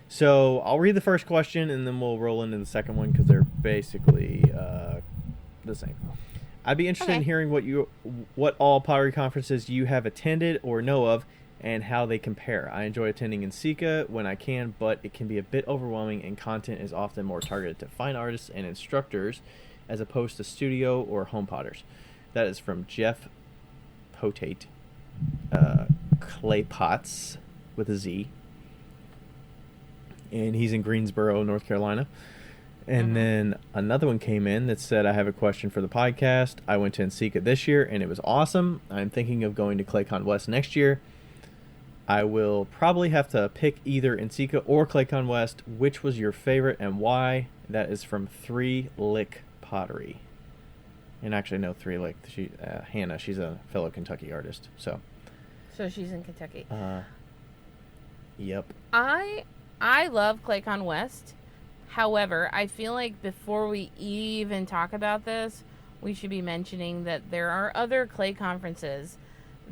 So I'll read the first question, and then we'll roll into the second one because they're basically the same. I'd be interested in hearing what all pottery conferences you have attended or know of, and how they compare. I enjoy attending NCECA when I can, but it can be a bit overwhelming, and content is often more targeted to fine artists and instructors as opposed to studio or home potters. That is from Jeff Potate, Clay Pots with a Z, and he's in Greensboro, North Carolina. And then another one came in that said, I have a question for the podcast. I went to NCECA this year, and it was awesome. I'm thinking of going to ClayCon West next year. I will probably have to pick either NCECA or ClayCon West. Which was your favorite and why? That is from 3 Lick Pottery. And actually, no, 3 Lick. Hannah, she's a fellow Kentucky artist. So she's in Kentucky. Yep. I love ClayCon West. However, I feel like before we even talk about this, we should be mentioning that there are other clay conferences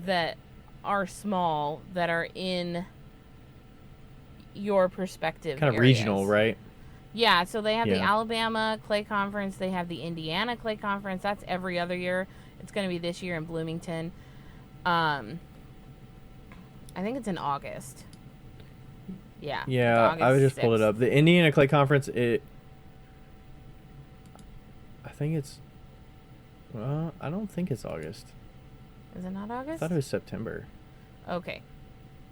that are small that are in your perspective kind of areas. Regional, right? Yeah, so they have the Alabama Clay Conference. They have the Indiana Clay Conference. That's every other year. It's going to be this year in Bloomington. I think it's in August. Yeah. Yeah, I just pulled it up. The Indiana Clay Conference, I think it's... Well, I don't think it's August. Is it not August? I thought it was September. Okay.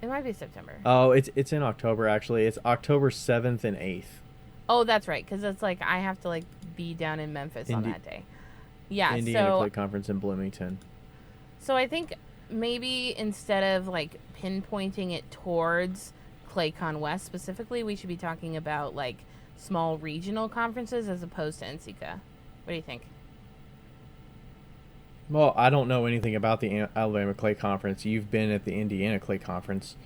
It might be September. Oh, it's in October, actually. It's October 7th and 8th. Oh, that's right, because it's like I have to like be down in Memphis on that day. Yeah, Indiana Clay Conference in Bloomington. So I think maybe instead of like pinpointing it towards ClayCon West specifically, we should be talking about like small regional conferences as opposed to NCECA. What do you think? Well, I don't know anything about the Alabama Clay Conference. You've been at the Indiana Clay Conference,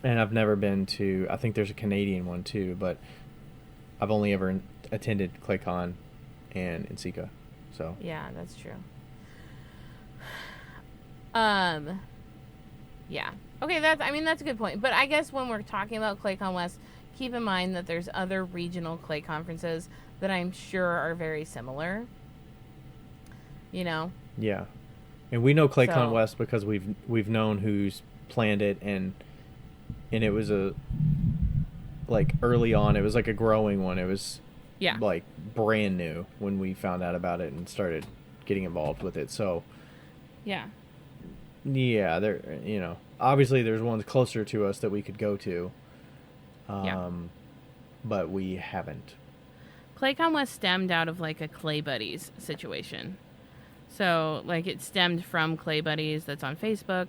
and I've never been to... I think there's a Canadian one too, but I've only ever attended ClayCon and NCECA. So yeah, that's true. Yeah. Okay, that's a good point. But I guess when we're talking about ClayCon West, keep in mind that there's other regional clay conferences that I'm sure are very similar. You know? Yeah. And we know ClayCon West because we've known who's planned it, and it was early on, it was like a growing one. It was like brand new when we found out about it and started getting involved with it. So yeah. Yeah, there. Obviously there's ones closer to us that we could go to, Yeah. but we haven't. ClayCon West stemmed out of like a Clay Buddies situation. So like it stemmed from Clay Buddies that's on Facebook,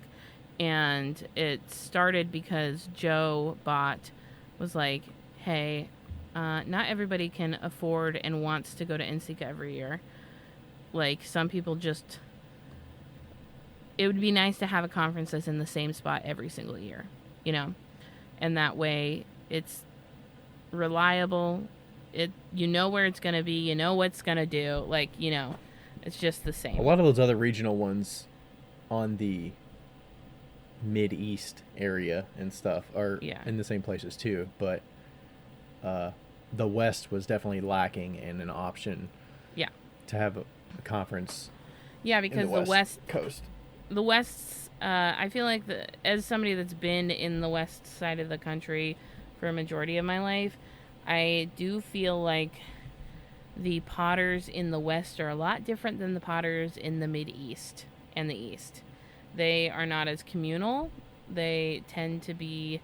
and it started because Joe Bott was like, "Hey, not everybody can afford and wants to go to NCECA every year. Like some people just, it would be nice to have a conference that's in the same spot every single year, you know, and that way it's reliable. You know where it's gonna be, you know what's gonna do, like it's just the A same." lot of those other regional ones on the mid-east area and stuff are Yeah. in the same places too, but uh, the west was definitely lacking in an option Yeah. to have a conference Yeah, in the because west coast. the West's, I feel like as somebody that's been in the West side of the country for a majority of my life, I do feel like the potters in the West are a lot different than the potters in the Mid-East and the East. They are not as communal. They tend to be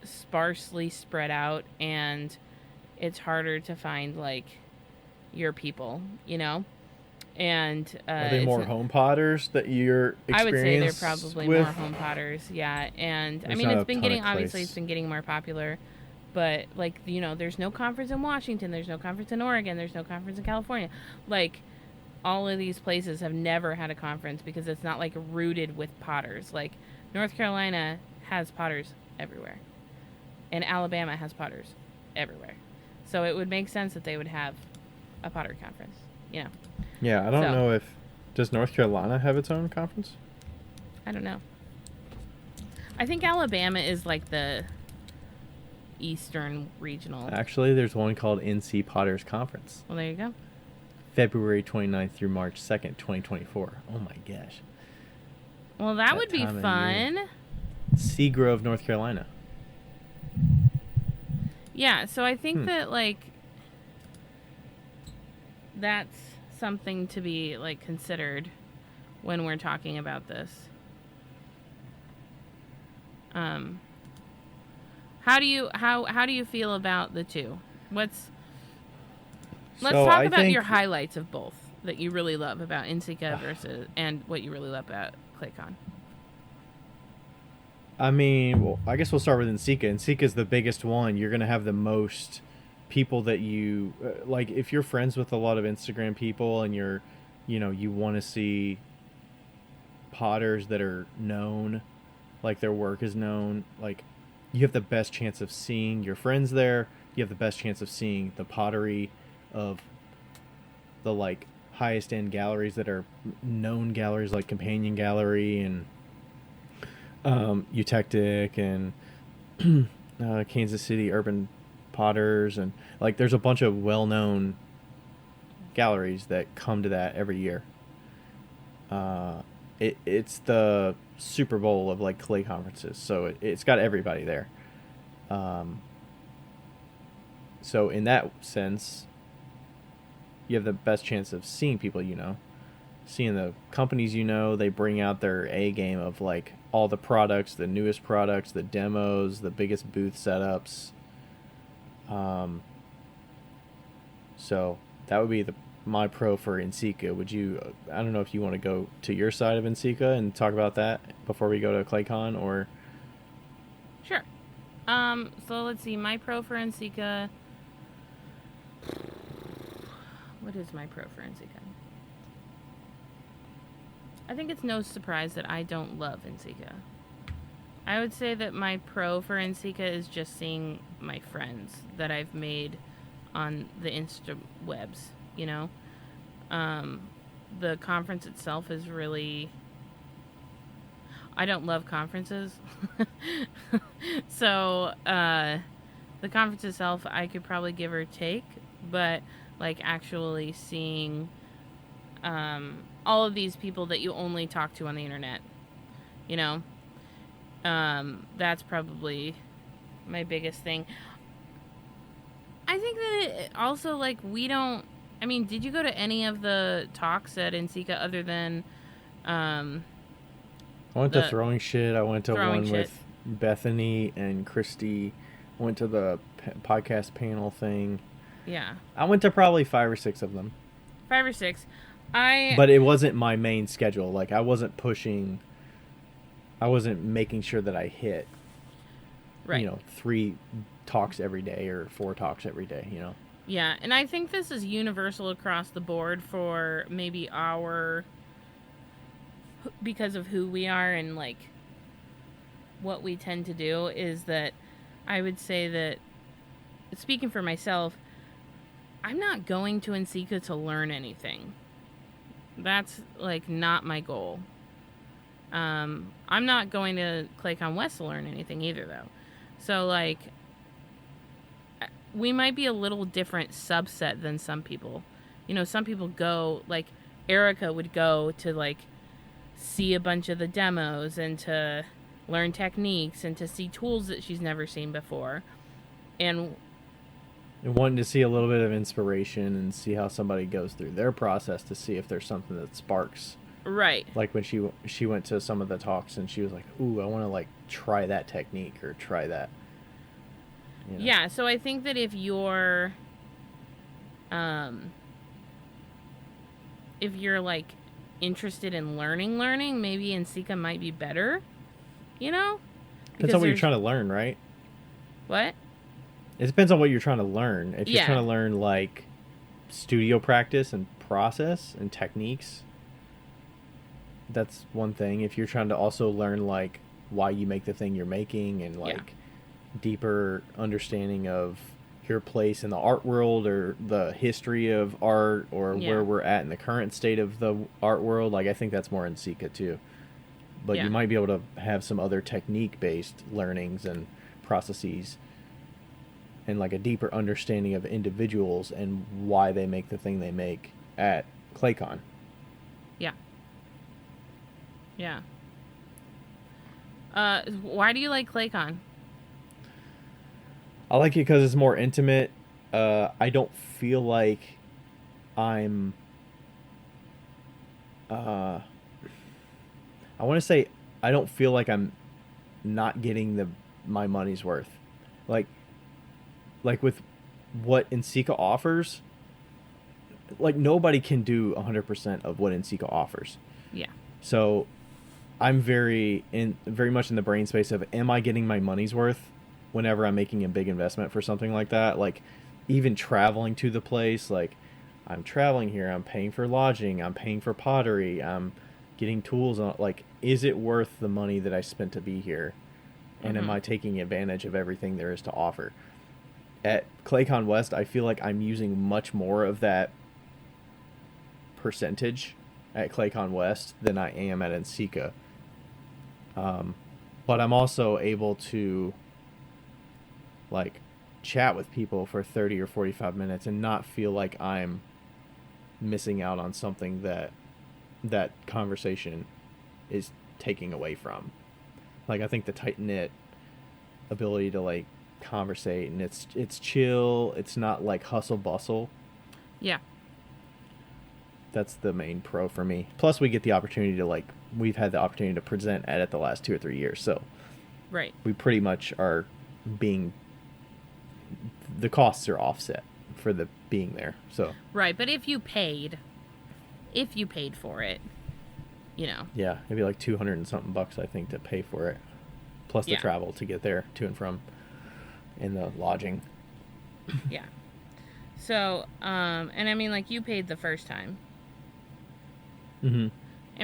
sparsely spread out, and it's harder to find like your people, And Are they more it's home potters that you're I would say they're experienced probably with? more home potters, yeah. And I There's mean, not it's a been ton getting of obviously it's place. been getting more popular, but like there's no conference in Washington, there's no conference in Oregon, there's no conference in California. Like all of these places have never had a conference because it's not like rooted with potters. Like North Carolina has potters everywhere, and Alabama has potters everywhere. So it would make sense that they would have a potter conference, you know. Yeah, I don't So know if does North Carolina have its own conference? I don't know. I think Alabama is like the Eastern Regional. Actually, there's one called NC Potters Conference. Well, there you go. February 29th through March 2nd, 2024. Oh my gosh. Well, that would be fun. Seagrove, North Carolina. Yeah, so I think that like that's something to be like considered when we're talking about this. How do you feel about the two? Let's talk about your highlights of both that you really love about NCECA versus and what you really love about ClayCon. I mean, well, I guess we'll start with NCECA. NCECA is the biggest one. You're going to have the most people that you like. If you're friends with a lot of Instagram people and you want to see potters that are known, like their work is known, like you have the best chance of seeing your friends there. You have the best chance of seeing the pottery of the like highest end galleries that are known galleries like Companion Gallery and Eutectic and Kansas City Urban Potters, and like there's a bunch of well-known galleries that come to that every year. It's the Super Bowl of like clay conferences, so it's got everybody there. So in that sense, you have the best chance of seeing people seeing the companies they bring out their A game of like all the products, the newest products, the demos, the biggest booth setups. So that would be my pro for NCECA. Would you? I don't know if you want to go to your side of NCECA and talk about that before we go to ClayCon, or. Sure. So let's see. My pro for NCECA. What is my pro for NCECA? I think it's no surprise that I don't love NCECA. I would say that my pro for NCECA is just seeing my friends that I've made on the Insta webs, The conference itself is really... I don't love conferences. So, the conference itself, I could probably give or take, but, like, actually seeing all of these people that you only talk to on the internet, that's probably my biggest thing. I think that also, like, we don't... I mean, did you go to any of the talks at NCECA other than I went to The throwing shit. I went to throwing one shit. with Bethany and Christy. I went to the podcast panel thing. Yeah. I went to probably 5 or 6 of them. 5 or 6. I But it wasn't my main schedule. Like, I wasn't pushing. I wasn't making sure that I hit, right. 3 talks every day or 4 talks every day, Yeah, and I think this is universal across the board for maybe because of who we are and like what we tend to do, is that I would say that, speaking for myself, I'm not going to NCECA to learn anything. That's like not my goal. I'm not going to Claycon West to learn anything either, though. So like, we might be a little different subset than some people. Some people go, like Erica would go to like see a bunch of the demos and to learn techniques and to see tools that she's never seen before. And wanting to see a little bit of inspiration and see how somebody goes through their process to see if there's something that sparks. right. Like when she went to some of the talks and she was like, "Ooh, I want to like try that technique or try that." Yeah, so I think that if you're like interested in learning, maybe NCECA might be better. Depends on what you're trying to learn, right? What? It depends on what you're trying to learn. If you're trying to learn like studio practice and process and techniques, that's one thing. If you're trying to also learn like why you make the thing you're making and like deeper understanding of your place in the art world or the history of art or where we're at in the current state of the art world, like I think that's more in NCECA too. But you might be able to have some other technique-based learnings and processes and like a deeper understanding of individuals and why they make the thing they make at ClayCon. Yeah. Yeah. Why do you like ClayCon? I like it because it's more intimate. I don't feel like I'm... I want to say I don't feel like I'm not getting my money's worth. Like with what NCECA offers, like nobody can do 100% of what NCECA offers. Yeah. So I'm very much in the brain space of, am I getting my money's worth whenever I'm making a big investment for something like that? Like even traveling to the place, like I'm traveling here, I'm paying for lodging, I'm paying for pottery, I'm getting tools on, like, is it worth the money that I spent to be here? And am I taking advantage of everything there is to offer? At ClayCon West, I feel like I'm using much more of that percentage at ClayCon West than I am at NCECA. But I'm also able to like chat with people for 30 or 45 minutes and not feel like I'm missing out on something that conversation is taking away from. Like I think the tight-knit ability to like conversate, and it's chill, it's not like hustle bustle. Yeah. That's the main pro for me. Plus we get the opportunity to we've had the opportunity to present at it the last 2 or 3 years, so right, we pretty much are the costs are offset for the being there. So right, but if you paid for it, yeah, it'd be like 200 and something bucks, I think, to pay for it, plus the travel to get there to and from, and the lodging. Yeah. So and I mean, like, you paid the first time, and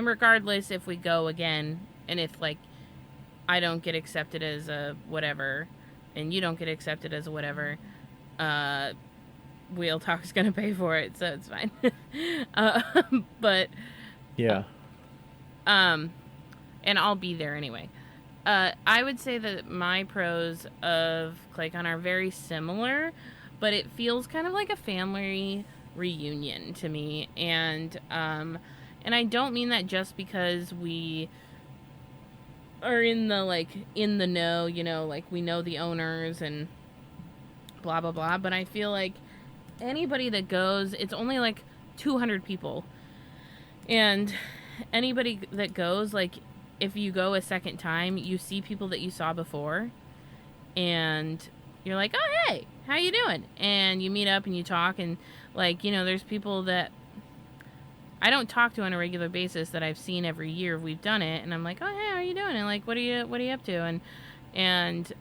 regardless if we go again, and if like I don't get accepted as a whatever and you don't get accepted as a whatever, Wheel Talk's gonna pay for it, so it's fine. But yeah, and I'll be there anyway. I would say that my pros of ClayCon are very similar, but it feels kind of like a family reunion to me, and I don't mean that just because we are in the know, like we know the owners and blah blah blah, but I feel like anybody that goes, it's only like 200 people, and anybody that goes, like, if you go a second time, you see people that you saw before, and you're like, oh, hey, how you doing? And you meet up and you talk, and like, there's people that I don't talk to on a regular basis that I've seen every year we've done it, and I'm like, oh, hey, how are you doing? And like, what are you up to? And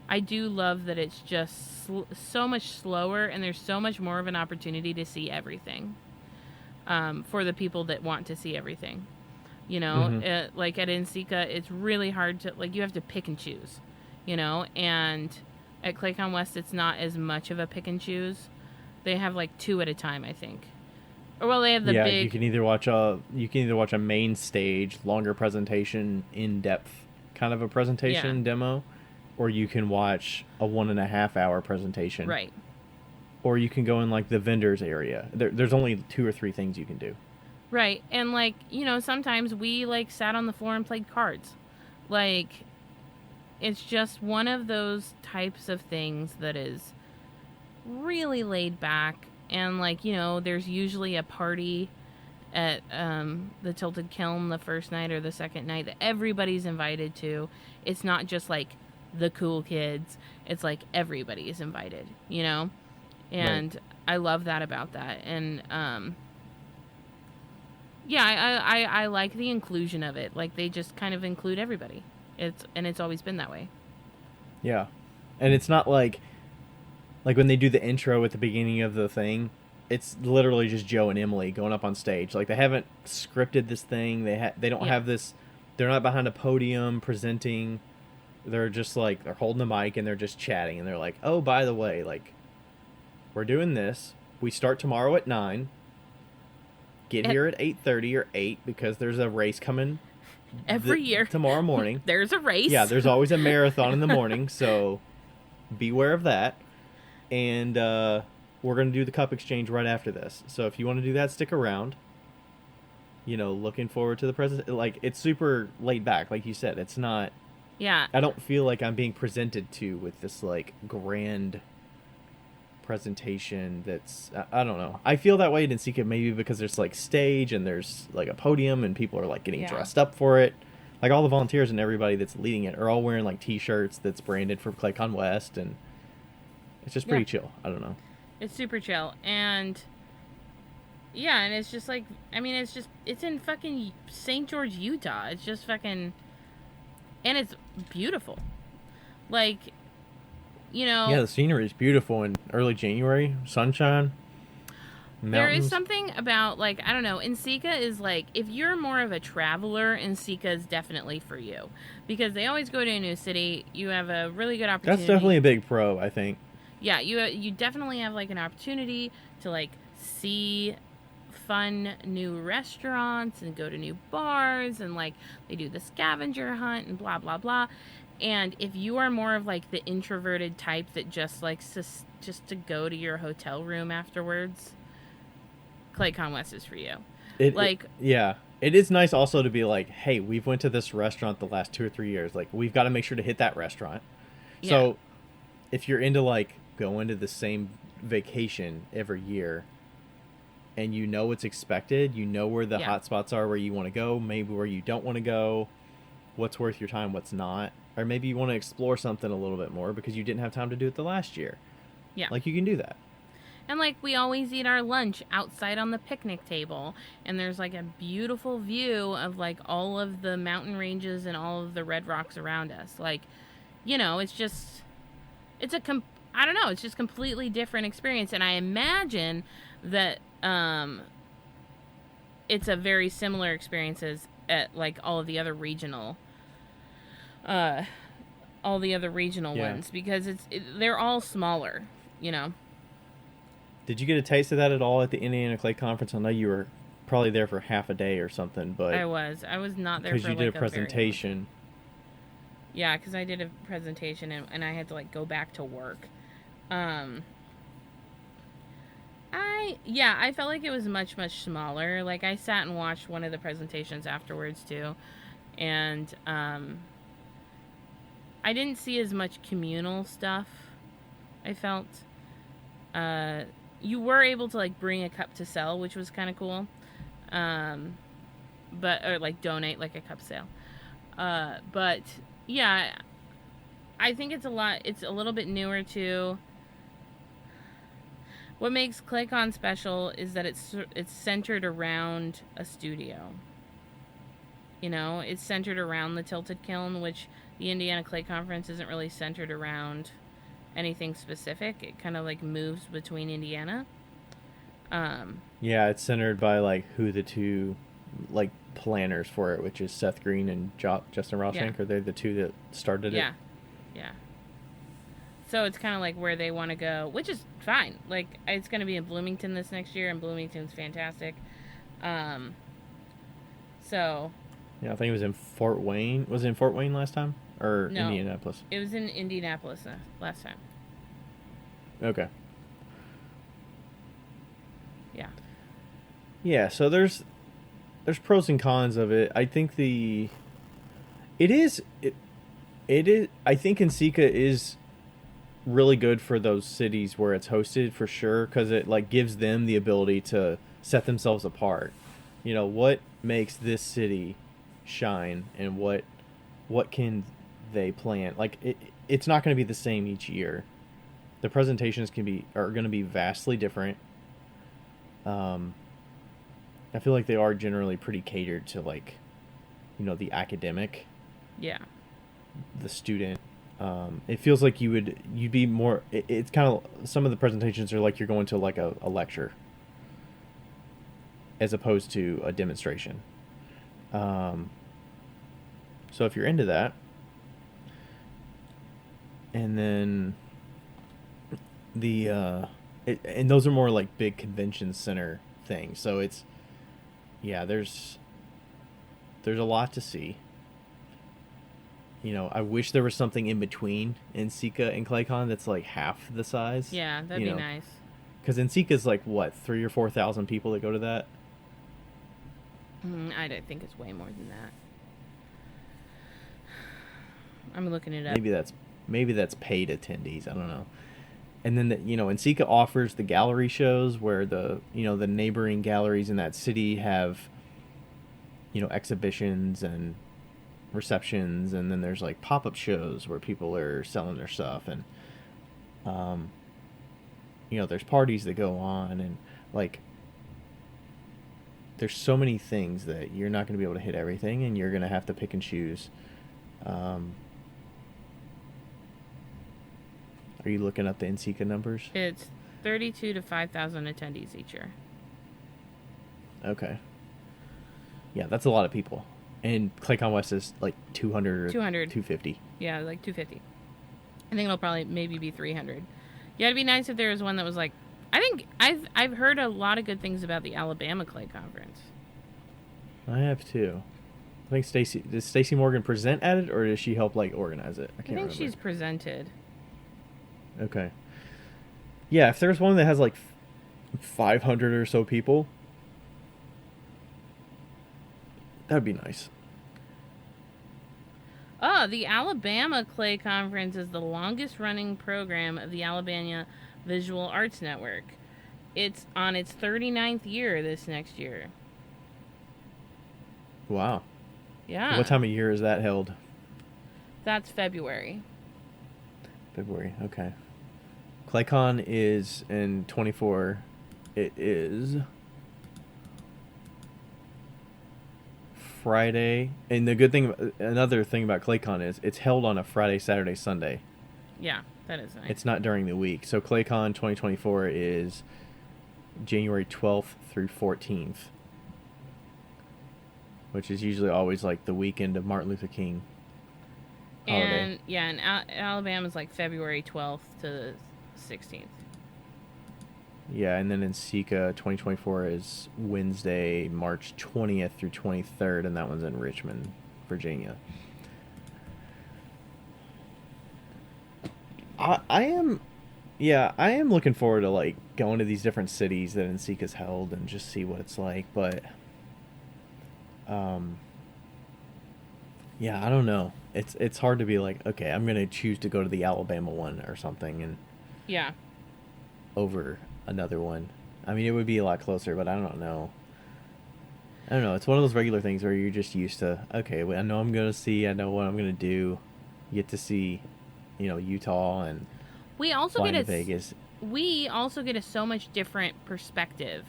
I do love that it's just so much slower, and there's so much more of an opportunity to see everything, for the people that want to see everything. Mm-hmm. Like at NCECA, it's really hard to, like, you have to pick and choose, and at Claycon West, it's not as much of a pick and choose. They have like 2 at a time, I think. Or, well, they have the Yeah, big. you can either watch a main stage, longer presentation, in depth kind of a Yeah, presentation demo, or you can watch a 1.5 hour presentation, right. or you can go in like the vendors area. There's only 2 or 3 things you can do. Right. And like, sometimes we like sat on the floor and played cards. Like, it's just one of those types of things that is really laid back, and like, there's usually a party at the Tilted Kiln the first night or the second night that everybody's invited to. It's not just like the cool kids. It's like everybody is invited. Right. And I love that about that. And yeah, I like the inclusion of it. Like, they just kind of include everybody. It's always been that way. Yeah. And it's not like when they do the intro at the beginning of the thing, it's literally just Joe and Emily going up on stage. Like, they haven't scripted this thing. They don't Yeah. have this. They're not behind a podium presenting. They're just like, they're holding the mic and they're just chatting, and they're like, "Oh, by the way, like, we're doing this. We start tomorrow at 9. Get E- here at 8:30 or 8 because there's a race coming Every year, tomorrow morning. there's a Yeah, race. there's always a marathon in the morning, so beware of that. And we're going to do the cup exchange right after this. So if you want to do that, stick around. Looking forward to the present. Like, it's super laid back, like you said. It's not. Yeah. I don't feel like I'm being presented to with this like grand presentation. I don't know. I feel that way at NCECA maybe because there's like stage and there's like a podium and people are like getting Yeah. dressed up for it. Like, all the volunteers and everybody that's leading it are all wearing like T-shirts that's branded for ClayCon West, and it's just Yeah. pretty chill. I don't know. It's super chill. And yeah, and it's just like, I mean, it's in fucking St. George, Utah. It's just fucking, and it's beautiful. Like, you Yeah, know, the scenery is beautiful in early January, sunshine, there is mountains. something about, like, I don't know, NCECA is like, if you're more of a traveler, NCECA is definitely for you. Because they always go to a new city. You have a really good That's opportunity. definitely a big pro, I think. Yeah, you definitely have like an opportunity to like see fun new restaurants and go to new bars, and like they do the scavenger hunt and blah blah blah. And if you are more of like the introverted type that just likes just to go to your hotel room afterwards, Claycon West is for you. Like, Yeah, it is nice also to be like, hey, we've went to this restaurant the last 2 or 3 years. Like, we've got to make sure to hit that restaurant. yeah, So if you're into like going to the same vacation every year, and you know what's expected, you know where the yeah, hot spots are, where you want to go, maybe where you don't want to go, what's worth your time, what's not, or maybe you want to explore something a little bit more because you didn't have time to do it the last year. yeah. Like, you can do that. And like, we always eat our lunch outside on the picnic table, and there's like a beautiful view of like all of the mountain ranges and all of the red rocks around us. Like, it's just, it's I don't know, it's just completely different experience. And I imagine that it's a very similar experiences at like uh all the other regional Yeah. ones, because they're all smaller, you know. Did you get a taste of that at all at the Indiana Clay Conference? I know you were probably there for half a day or something, but I was not there because for you did a like a very long time. presentation. Yeah, because I did a presentation, and I had to like go back to work. Um, I felt like it was much smaller. Like, I sat and watched one of the presentations afterwards too, and I didn't see as much communal stuff. I felt uh, you were able to like bring a cup to sell, which was kind of cool. Um, but or like donate like a cup sale. But yeah, I think it's a lot. It's a little bit newer too. What makes ClayCon special is that it's centered around a studio. You know, it's centered around the Tilted Kiln, which the Indiana Clay Conference isn't really centered around anything specific. It kind of like moves between Indiana. Yeah, it's centered by like who the two like planners for it, which is Seth Green and Justin Yeah. Roshank. Are they the two that started it? Yeah. Yeah. So it's kind of like where they want to go, which is fine. Like it's going to be in Bloomington this next year, and Bloomington's fantastic. Um, so Yeah, I think it was in Fort Wayne. Was it in Fort Wayne last time or no, Indianapolis? it was in Indianapolis last time. Okay. Yeah. Yeah, so there's pros and cons of it. I think it is it is I think NCECA is really good for those cities where it's hosted for sure because it like gives them the ability to set themselves apart. You know what makes this city shine and what can they plan? Like it's not going to be the same each year. The presentations are going to be vastly different. Um, I feel like they are generally pretty catered to like, the academic, Yeah. the student. It feels like you'd be more. It's kind of some of the presentations are like you're going to like a lecture, as opposed to a demonstration. Um, so if you're into that, and then and those are more like big convention center things. So it's yeah, there's a lot to see. I wish there was something in between NCECA and ClayCon that's like half the size. Yeah, that'd be nice. Because NCECA's like what 3,000 or 4,000 people that go to that. I don't think it's way more than that. I'm looking it up. Maybe that's paid attendees. I don't know. And then NCECA offers the gallery shows where the neighboring galleries in that city have exhibitions and receptions, and then there's like pop-up shows where people are selling their stuff, and there's parties that go on, and like there's so many things that you're not going to be able to hit everything, and you're going to have to pick and choose. Are you looking up the NCECA numbers? It's 32 to 5,000 attendees each year. Okay. Yeah, that's a lot of people. And ClayCon West is like 200 or 250. Yeah, like 250. I think it'll probably maybe be 300. Yeah, it'd be nice if there was one that was like, I think I've heard a lot of good things about the Alabama Clay Conference. I have too. I think does Stacy Morgan present at it, or does she help like organize it? I can't remember. She's presented. Okay. Yeah, if there's one that has like 500 or so people, that'd be nice. Oh, the Alabama Clay Conference is the longest running program of the Alabama Visual Arts Network. It's on its 39th year this next year. Wow. Yeah. What time of year is that held? That's February. February, okay. ClayCon is in 24. It is Friday. And another thing about ClayCon is it's held on a Friday, Saturday, Sunday. Yeah, that is nice. It's not during the week. So ClayCon 2024 is January 12th through 14th, which is usually always like the weekend of Martin Luther King holiday. And Alabama's like February 12th to 16th. Yeah, and then NCECA 2024 is Wednesday, March 20th through 23rd, and that one's in Richmond, Virginia. I am looking forward to like going to these different cities that NCECA's held and just see what it's like, but yeah, I don't know. It's hard to be like, okay, I'm gonna choose to go to the Alabama one or something, and yeah, over another one. I mean, it would be a lot closer, but I don't know. I don't know. It's one of those regular things where you're just used to. Okay, well, I know I'm gonna see. I know what I'm gonna do. You get to see, Utah and We also get flying to a Vegas. we also get a so much different perspective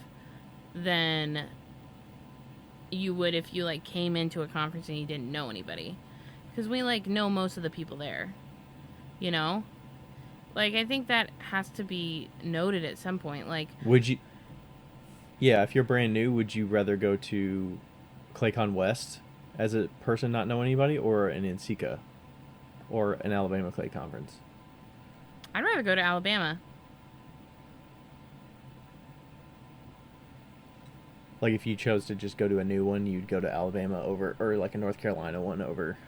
than you would if you like came into a conference and you didn't know anybody, because we like know most of the people there, you know. Like I think that has to be noted at some point. Like Would you? Yeah, if you're brand new, would you rather go to ClayCon West as a person not knowing anybody, or an NCECA, or an Alabama Clay Conference? I'd rather go to Alabama. Like if you chose to just go to a new one, you'd go to Alabama over, or like a North Carolina one over.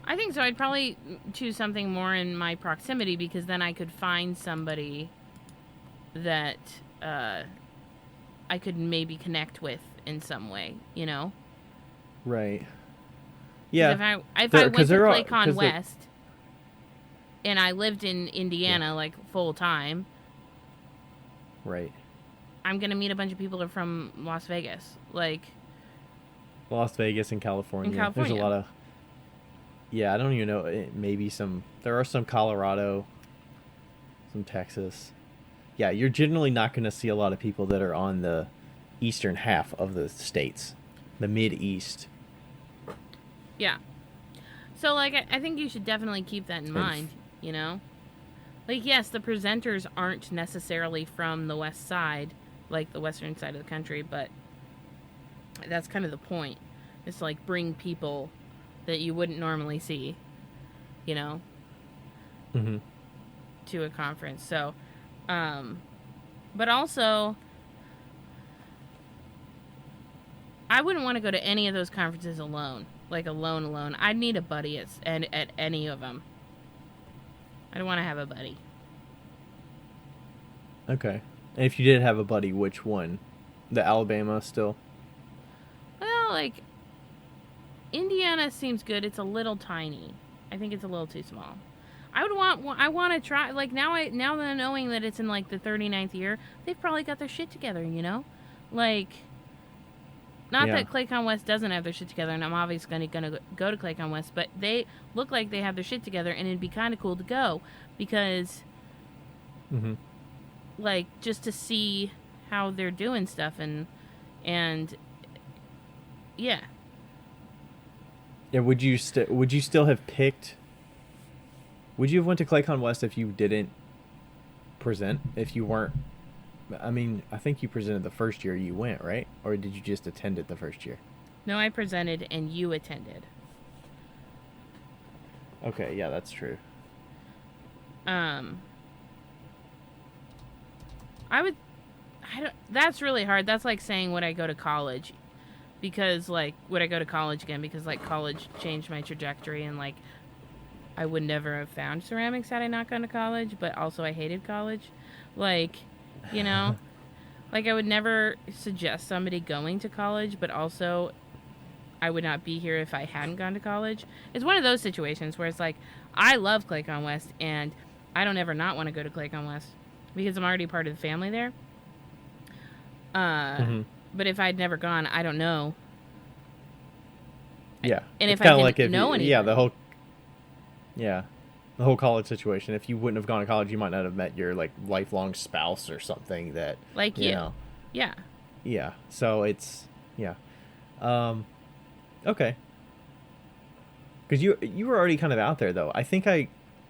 I think so. I'd probably choose something more in my proximity because then I could find somebody that I could maybe connect with in some way, you know? Right. Because Yeah. if I went Because to they're all ClayCon because they're West and I lived in yeah. Indiana like full time, Right. I'm gonna meet a bunch of people that are from Las Vegas, like Las Vegas and in California. There's a California. lot of. Yeah, I don't even know. Maybe some. There are some Colorado, some Texas. Yeah, you're generally not going to see a lot of people that are on the eastern half of the states, the mid east. Yeah. So like I think you should definitely keep that in And mind, you know? Like yes, the presenters aren't necessarily from the west side, like the western side of the country, but that's kind of the point. It's to like bring people that you wouldn't normally see, you know, mm-hmm. to a conference. So, but also I wouldn't want to go to any of those conferences alone, like alone. I'd need a buddy at any of them. I'd want to have a buddy. Okay. And if you did have a buddy, which one? The Alabama still? Well, like Indiana seems good. It's a little tiny. I think it's a little too small. I want to try like now that knowing that it's in like the 39th year, they've probably got their shit together, you know? Like not Yeah. that ClayCon West doesn't have their shit together, and I'm obviously gonna go to ClayCon West, but they look like they have their shit together, and it'd be kind of cool to go because, Mm-hmm. like, just to see how they're doing stuff and yeah, Yeah. Would you still have picked? Would you have went to ClayCon West if you didn't present? If you weren't? I mean, I think you presented the first year you went, right? Or did you just attend it the first year? no, I presented and you attended. Okay, yeah, that's true. Um, I would, I don't. That's really hard. That's like saying would I go to college, because like would I go to college again because like college changed my trajectory and like I would never have found ceramics had I not gone to college, but also I hated college. Like, you know, like I would never suggest somebody going to college, but also I would not be here if I hadn't gone to college. It's one of those situations where it's like I love Claycon West and I don't ever not want to go to Claycon West because I'm already part of the family there. Uh, Mm-hmm. but if I'd never gone, I don't know. Yeah, And it's if I kind of like didn't if know yeah, anybody, the whole college situation. If you wouldn't have gone to college, you might not have met your like lifelong spouse or something that like you you, know. yeah. Yeah, so it's yeah. Um, okay, because you were already kind of out there though. I think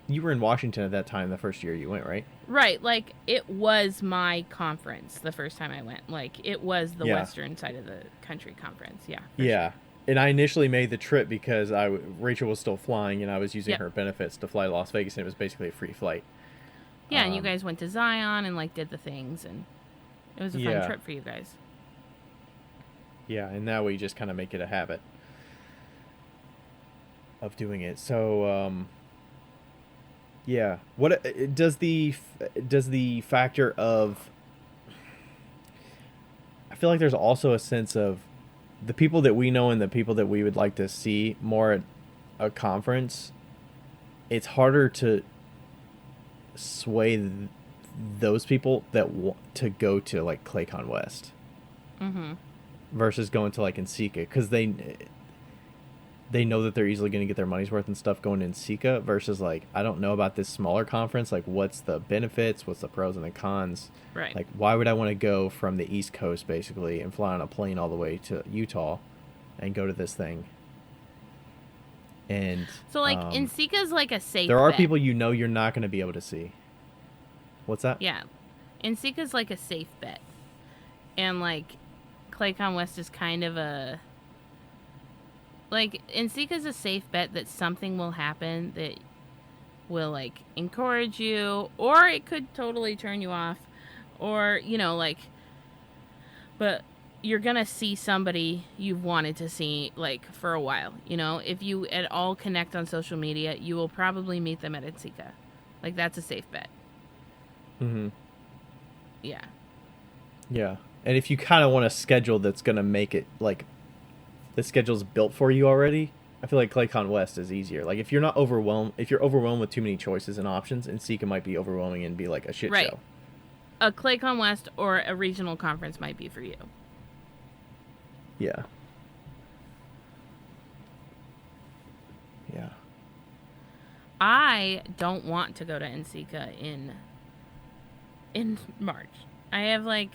you were in Washington at that time the first year you went, right? Right, like it was my conference the first time I went. Like it was the Yeah. western side of the country conference. Yeah, for Yeah. sure. And I initially made the trip because Rachel was still flying and I was using Yep. her benefits to fly to Las Vegas and it was basically a free flight. Yeah, and you Um, guys went to Zion and like did the things and it was a fun yeah. trip for you guys. Yeah, and now we just kind of make it a habit of doing it. So, yeah. What does the factor of I feel like there's also a sense of the people that we know and the people that we would like to see more at a conference. It's harder to sway those people that want to go to like ClayCon West. Mm-hmm. versus going to like NCECA because they know that they're easily going to get their money's worth and stuff going to NCECA versus like I don't know about this smaller conference. Like, what's the benefits? What's the pros and the cons? Right. Like, why would I want to go from the East Coast basically and fly on a plane all the way to Utah and go to this thing? And so like NCECA is like a safe. There are bet. people you're not going to be able to see. What's that? Yeah, NCECA is like a safe bet, and like ClayCon West is kind of a like NCECA is a safe bet that something will happen that will like encourage you, or it could totally turn you off, or like, but you're gonna see somebody you've wanted to see like for a while. If you at all connect on social media, you will probably meet them at NCECA. Like, that's a safe bet. Mm-hmm. Yeah. Yeah. And if you kind of want a schedule that's going to make it, like, the schedule's built for you already, I feel like ClayCon West is easier. Like, if you're overwhelmed with too many choices and options, NCECA might be overwhelming and be like a shit show. A ClayCon West or a regional conference might be for you. Yeah. Yeah. I don't want to go to NCECA in March. I have like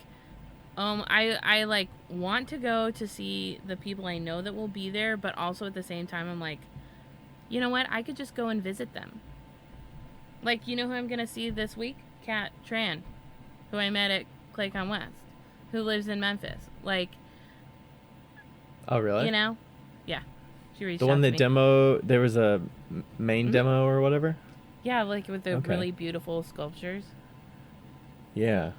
I like want to go to see the people I know that will be there, but also at the same time I'm like, you know what? I could just go and visit them. Like, who I'm going to see this week? Kat Tran, who I met at ClayCon West, who lives in Memphis. Like, oh, really? Yeah. She reached the out one to that me. there was a main demo or whatever? Yeah, like with the really beautiful sculptures. Yeah.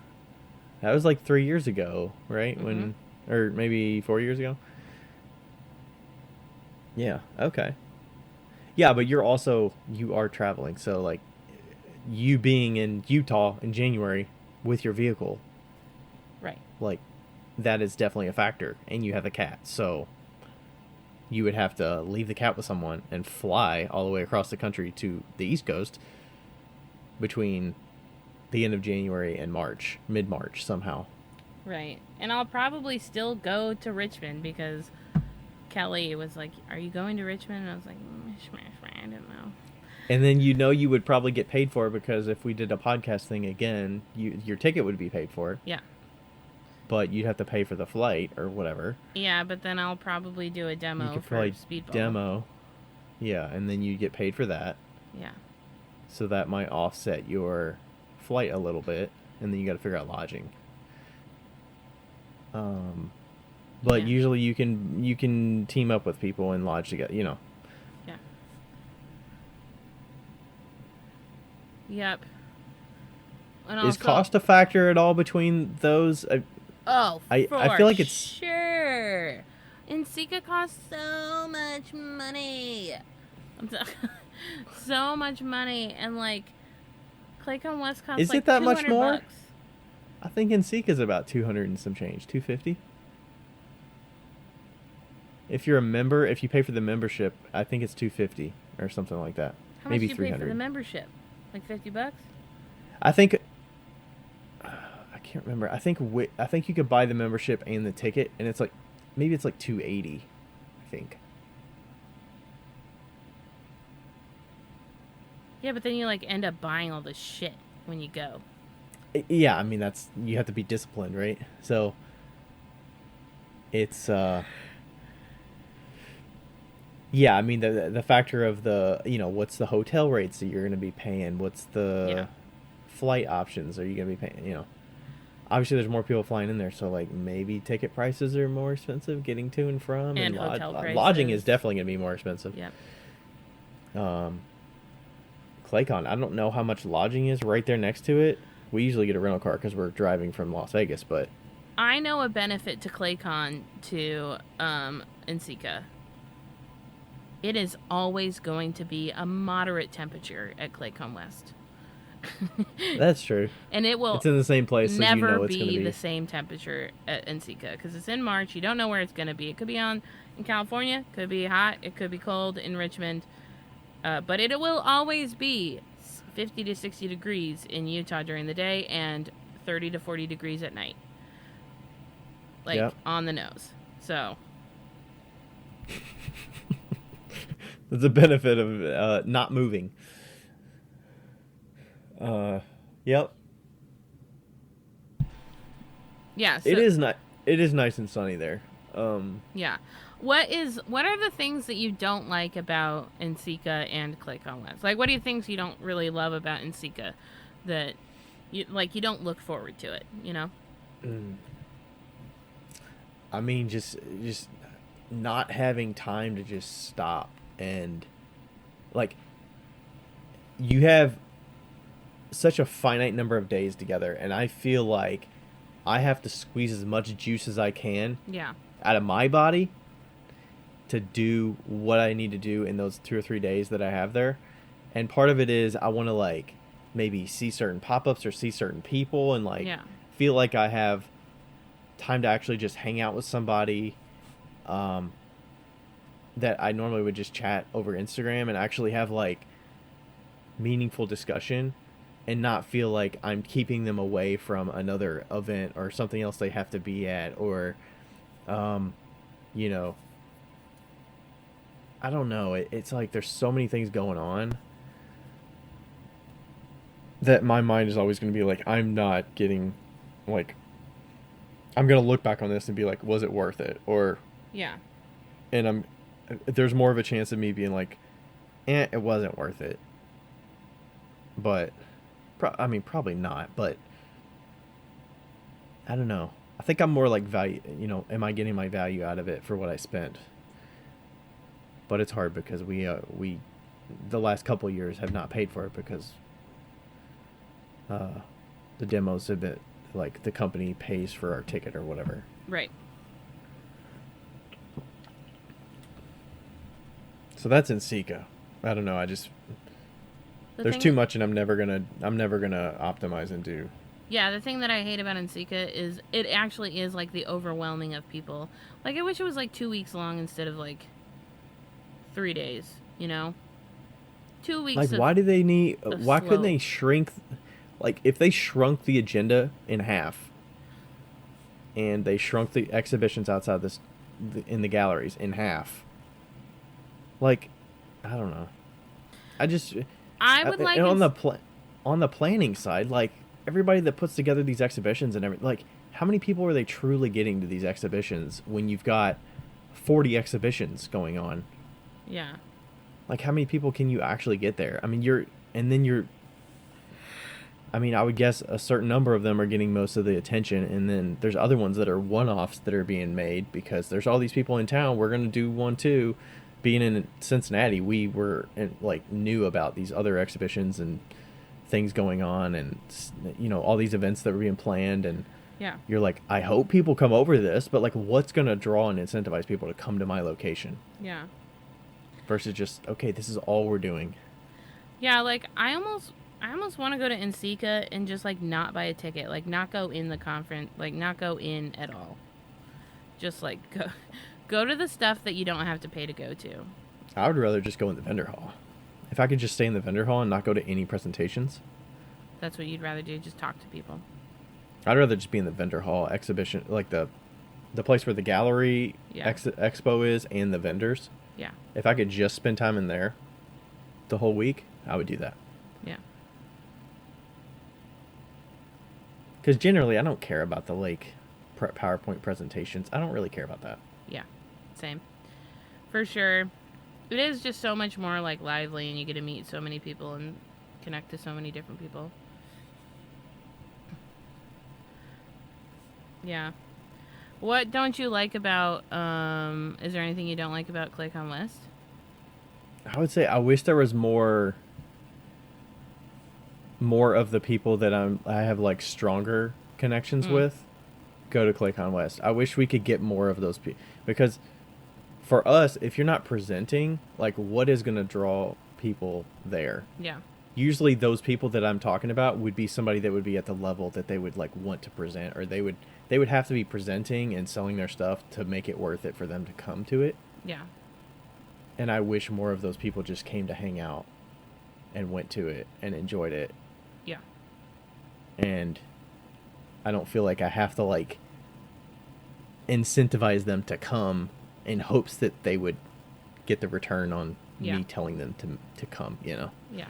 That was like 3 years ago, right? Mm-hmm. Or maybe 4 years ago? Yeah, okay. Yeah, but you are traveling, so like you being in Utah in January with your vehicle. Right. Like, that is definitely a factor, and you have a cat, so you would have to leave the cat with someone and fly all the way across the country to the East Coast between the end of January and March, mid-March somehow. Right. And I'll probably still go to Richmond because Kelly was like, "Are you going to Richmond?" And I was like, I don't know. And then you would probably get paid for it because if we did a podcast thing again, your ticket would be paid for. Yeah. But you'd have to pay for the flight or whatever. Yeah, but then I'll probably do a demo for Speedball. Demo. Yeah, and then you get paid for that. Yeah. So that might offset your flight a little bit, and then you got to figure out lodging. But usually you can team up with people and lodge together, Yeah. Yep. And is cost a factor at all between those? I feel like it's sure. NCECA costs so much money. So much money, and like ClayCon West costs. Is like it that much more? Bucks. I think NCECA is about 200 and some change, 250. If you're a member, if you pay for the membership, I think it's 250 or something like that. How Maybe much do you 300. pay for the membership? Like $50? I think I can't remember. I think you could buy the membership and the ticket, and it's like maybe it's like 280. I think. Yeah, but then you like end up buying all this shit when you go. Yeah, I mean you have to be disciplined, right? So it's yeah, I mean the factor of the what's the hotel rates that you're going to be paying? What's the flight options? Are you going to be paying? Obviously there's more people flying in there, so like maybe ticket prices are more expensive getting to and from, and hotel prices. Lodging is definitely going to be more expensive. Yep. ClayCon, I don't know how much lodging is right there next to it. We usually get a rental car because we're driving from Las Vegas, but I know a benefit to ClayCon to NCECA. It is always going to be a moderate temperature at ClayCon West. That's true. And it will. It's in the same place. Never it's be the same temperature at NCECA because it's in March. You don't know where it's going to be. It could be in California. Could be hot. It could be cold in Richmond. But it will always be 50 to 60 degrees in Utah during the day and 30 to 40 degrees at night. Like, on the nose. So. That's a benefit of not moving. Yep. Yeah. It So. is not. It is nice and sunny there. Yeah. What are the things that you don't like about NCECA and Click on West? Like, what are the things you don't really love about NCECA that you don't look forward to it, you know? I mean, just not having time to just stop and like you have such a finite number of days together, and I feel like I have to squeeze as much juice as I can Yeah. out of my body to do what I need to do in those 2 or 3 days that I have there. And part of it is I want to like maybe see certain pop-ups or see certain people and like Yeah. feel like I have time to actually just hang out with somebody um, that I normally would just chat over Instagram and actually have like meaningful discussion and not feel like I'm keeping them away from another event or something else they have to be at or you know, I don't know. It's like there's so many things going on that my mind is always going to be like, I'm not getting, like, I'm going to look back on this and be like, was it worth it? Or, Yeah. and there's more of a chance of me being like, it wasn't worth it. But, I mean, probably not, but I don't know. I think I'm more like value, am I getting my value out of it for what I spent? But it's hard because we the last couple of years have not paid for it because the demos have been like the company pays for our ticket or whatever. Right. So that's NCECA. I don't know. There's too much, and I'm never gonna optimize and do. Yeah, the thing that I hate about NCECA is it actually is like the overwhelming of people. Like I wish it was like 2 weeks long instead of like 3 days. You know, 2 weeks. Like, why do they need? Why slow. couldn't they shrink? Like, if they shrunk the agenda in half, and they shrunk the exhibitions outside in the galleries in half. Like, I don't know. I would like on the planning side, like everybody that puts together these exhibitions and everything, like how many people are they truly getting to these exhibitions when you've got 40 exhibitions going on? Yeah. Like how many people can you actually get there? I mean, I mean, I would guess a certain number of them are getting most of the attention, and then there's other ones that are one-offs that are being made because there's all these people in town. We're going to do one too. Being in Cincinnati, we were knew about these other exhibitions and things going on, and all these events that were being planned, and yeah, you're like, I hope people come over this, but like, what's going to draw and incentivize people to come to my location? Yeah. Versus just okay, this is all we're doing. Yeah, like I almost want to go to NCECA and just like not buy a ticket, like not go in the conference, like not go in at all. Just like go to the stuff that you don't have to pay to go to. I would rather just go in the vendor hall. If I could just stay in the vendor hall and not go to any presentations. That's what you'd rather do, just talk to people. I'd rather just be in the vendor hall exhibition, like the place where the gallery expo is and the vendors. Yeah. If I could just spend time in there the whole week, I would do that. Yeah. Because generally, I don't care about the PowerPoint presentations. I don't really care about that. Yeah, same. For sure. It is just so much more like lively, and you get to meet so many people and connect to so many different people. Yeah. What don't you like about, is there anything you don't like about Click on List? I would say I wish there was more of the people that I have like stronger connections with go to Click on West. I wish we could get more of those people because for us, if you're not presenting, like what is going to draw people there? Yeah. Usually those people that I'm talking about would be somebody that would be at the level that they would like want to present, or they would have to be presenting and selling their stuff to make it worth it for them to come to it. Yeah. And I wish more of those people just came to hang out and went to it and enjoyed it. Yeah. And I don't feel like I have to like incentivize them to come in hopes that they would get the return on Yeah. me telling them to come, you know? Yeah.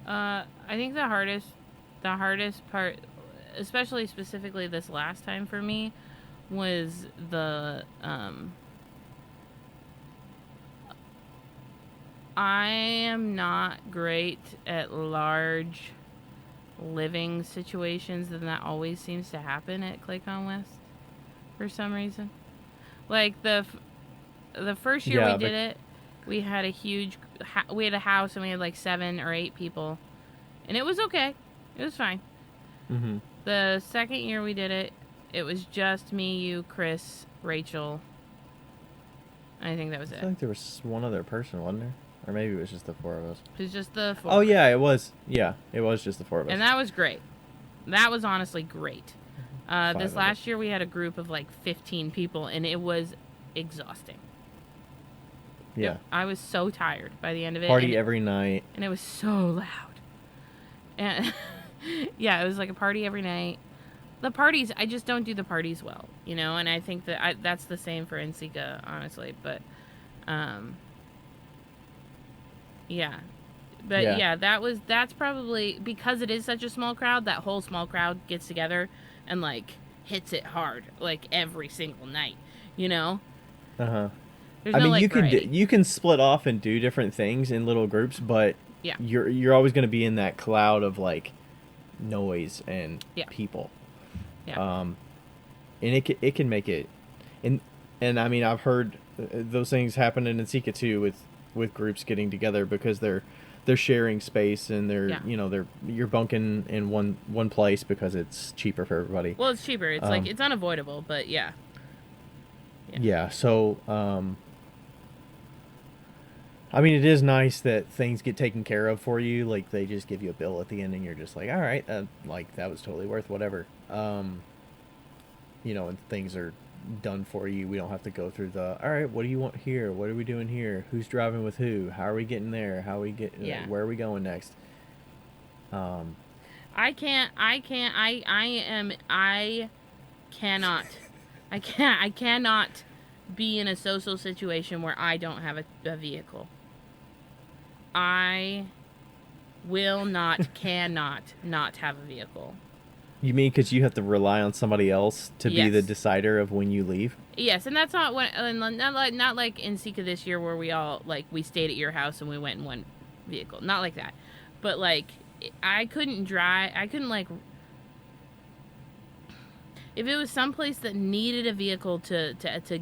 I think the hardest part, especially specifically this last time for me, was I am not great at large living situations, and that always seems to happen at Claycon West for some reason. Like the first year we did it, we had a huge we had a house and we had like 7 or 8 people, and it was okay. It was fine. Mm-hmm. The second year we did it, it was just me, you, Chris, Rachel. I think that was it. I feel like there was one other person, wasn't there? Or maybe it was just the 4 of us. It was just the 4. Oh, yeah, it was. Yeah, it was just the 4 of us. And that was great. That was honestly great. This last year we had a group of like 15 people, and it was exhausting. Yeah. I was so tired by the end of it. Party every night. And it was so loud. And yeah, it was like a party every night. The parties, I just don't do the parties well, you know, and I think that that's the same for NCECA, honestly. But, yeah. But yeah, that's probably, because it is such a small crowd, that whole small crowd gets together and like hits it hard, like every single night, you know? Uh-huh. There's no, like, you can split off and do different things in little groups, but yeah, you're always going to be in that cloud of like noise and people. Yeah. And it can make it, and I mean, I've heard those things happen in NCECA too, with groups getting together because they're sharing space and you're bunking in one place because it's cheaper for everybody. Well, it's cheaper. It's like it's unavoidable, but yeah. Yeah. So, I mean, it is nice that things get taken care of for you. Like they just give you a bill at the end, and you're just like, all right, like that was totally worth whatever. You know, and things are done for you. We don't have to go through the, all right, what do you want here? What are we doing here? Who's driving with who? How are we getting there? How are we get? Where are we going next? I cannot be in a social situation where I don't have a vehicle. I will not, cannot not have a vehicle. You mean because you have to rely on somebody else to be the decider of when you leave? Yes, and that's not what, not like in NCECA this year where we all, like, we stayed at your house and we went in one vehicle. Not like that. But, like, I couldn't drive, like, if it was someplace that needed a vehicle to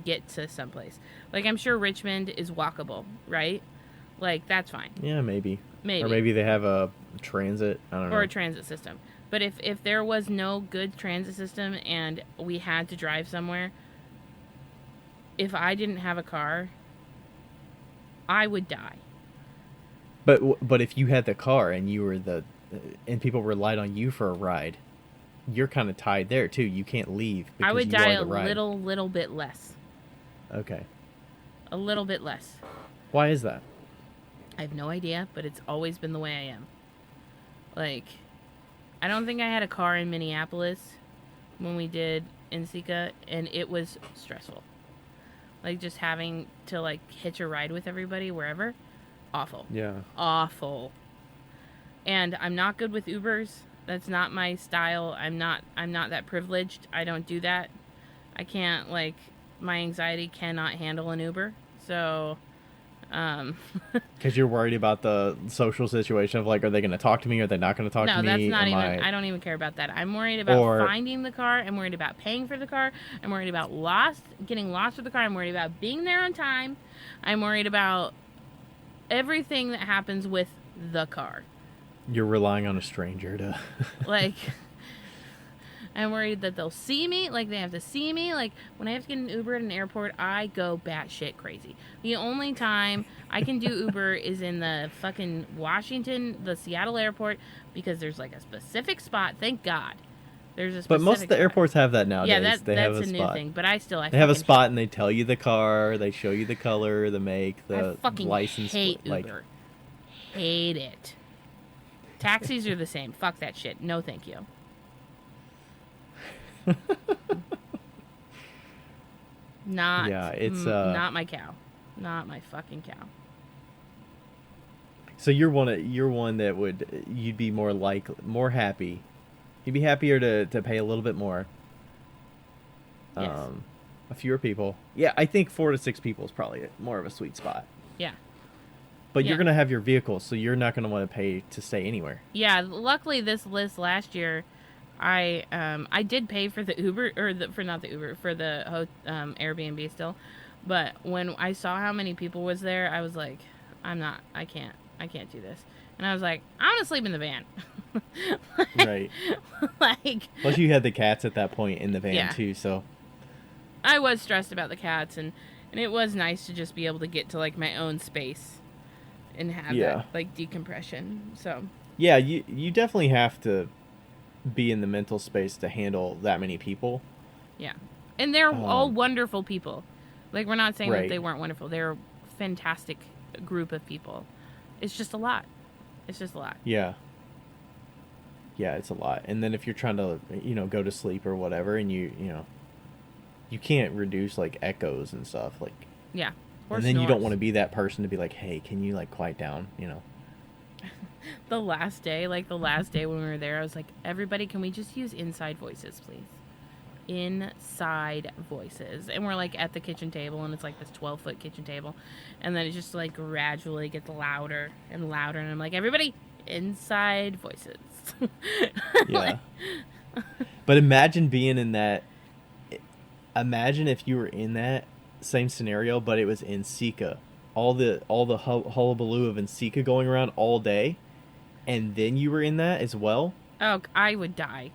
get to someplace. Like, I'm sure Richmond is walkable, right? Like, that's fine. Yeah, maybe. Maybe. Or maybe they have a transit, I don't know. Or a transit system. But if there was no good transit system and we had to drive somewhere, if I didn't have a car, I would die. But if you had the car and you were and people relied on you for a ride, you're kind of tied there too. You can't leave because I would you die are the ride. little bit less. Okay. A little bit less. Why is that? I have no idea, but it's always been the way I am. Like, I don't think I had a car in Minneapolis when we did NCECA, and it was stressful. Like, just having to, like, hitch a ride with everybody wherever. Awful. Yeah. Awful. And I'm not good with Ubers. That's not my style. I'm not that privileged. I don't do that. I can't, like, my anxiety cannot handle an Uber. So, because you're worried about the social situation of, like, are they going to talk to me? Are they not going to talk to me? No, that's not even, I don't even care about that. I'm worried about finding the car. I'm worried about paying for the car. I'm worried about getting lost with the car. I'm worried about being there on time. I'm worried about everything that happens with the car. You're relying on a stranger to... Like, I'm worried that they'll see me. Like, they have to see me. Like, when I have to get an Uber at an airport, I go batshit crazy. The only time I can do Uber is in the fucking the Seattle airport, because there's, like, a specific spot. Thank God. There's a specific But most of the spot. Airports have that nowadays. Yeah, that's have a new thing. But I they have a spot and they tell you the car, they show you the color, the make, the license. I fucking hate Uber. Hate it. Taxis are the same. Fuck that shit. No, thank you. Not, Yeah, it's not my cow. Not my fucking cow. So you're one that you'd be more happy. You'd be happier to pay a little bit more. Yes. A fewer people. Yeah, I think 4 to 6 people is probably more of a sweet spot. Yeah. But Yeah. you're gonna have your vehicle, so you're not gonna want to pay to stay anywhere. Yeah. Luckily, this list last year, I did pay for the Uber or for not the Uber for the Airbnb still, but when I saw how many people was there, I was like, I can't do this, and I was like, I'm gonna sleep in the van. Right. Like. Plus, you had the cats at that point in the van Yeah. too, so. I was stressed about the cats, and it was nice to just be able to get to like my own space and have that like decompression. So. Yeah, you definitely have to be in the mental space to handle that many people. Yeah. And they're all wonderful people. Like, we're not saying right. that they weren't wonderful. They're a fantastic group of people. It's just a lot. It's just a lot. Yeah. Yeah, it's a lot. And then if you're trying to, go to sleep or whatever, and you can't reduce, like, echoes and stuff. Like. Yeah. Or and then snores. You don't want to be that person to be like, hey, can you, like, quiet down, The last day when we were there, I was like, everybody, can we just use inside voices, please? Inside voices. And we're like at the kitchen table, and it's like this 12-foot kitchen table, and then it just like gradually gets louder and louder, and I'm like, everybody, inside voices. Yeah. But imagine being in that. Imagine if you were in that same scenario, but it was in NCECA. All the hullabaloo of NCECA going around all day, and then you were in that as well. Oh, I would die.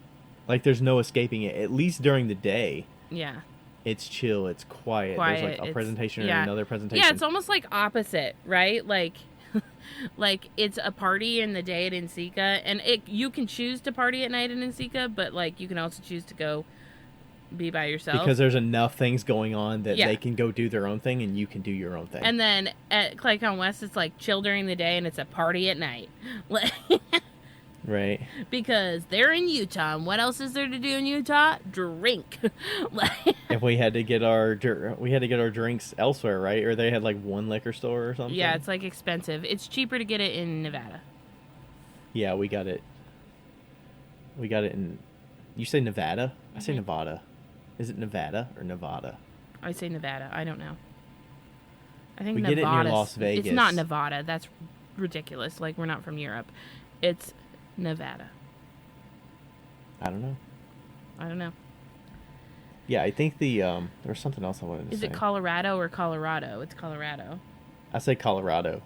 Like, there's no escaping it. At least during the day. Yeah. It's chill. It's quiet. There's like a presentation and another presentation. Yeah, it's almost like opposite, right? Like, like it's a party in the day at NCECA, and you can choose to party at night at NCECA, but like you can also choose to go be by yourself, because there's enough things going on that they can go do their own thing and you can do your own thing. And then at Claycon West, it's like chill during the day and it's a party at night. Right. Because they're in Utah, and what else is there to do in Utah? Drink. If we had to get our drinks elsewhere, right? Or they had like one liquor store or something. Yeah, it's like expensive. It's cheaper to get it in Nevada. Yeah, we got it. We got it in. You say Nevada? I say Nevada. Is it Nevada or Nevada? I say Nevada. I don't know. I think we Nevada. Get it near Las Vegas. It's not Nevada. That's ridiculous. Like, we're not from Europe. It's Nevada. I don't know. Yeah, I think there was something else I wanted to say. Is it Colorado or Colorado? It's Colorado. I say Colorado.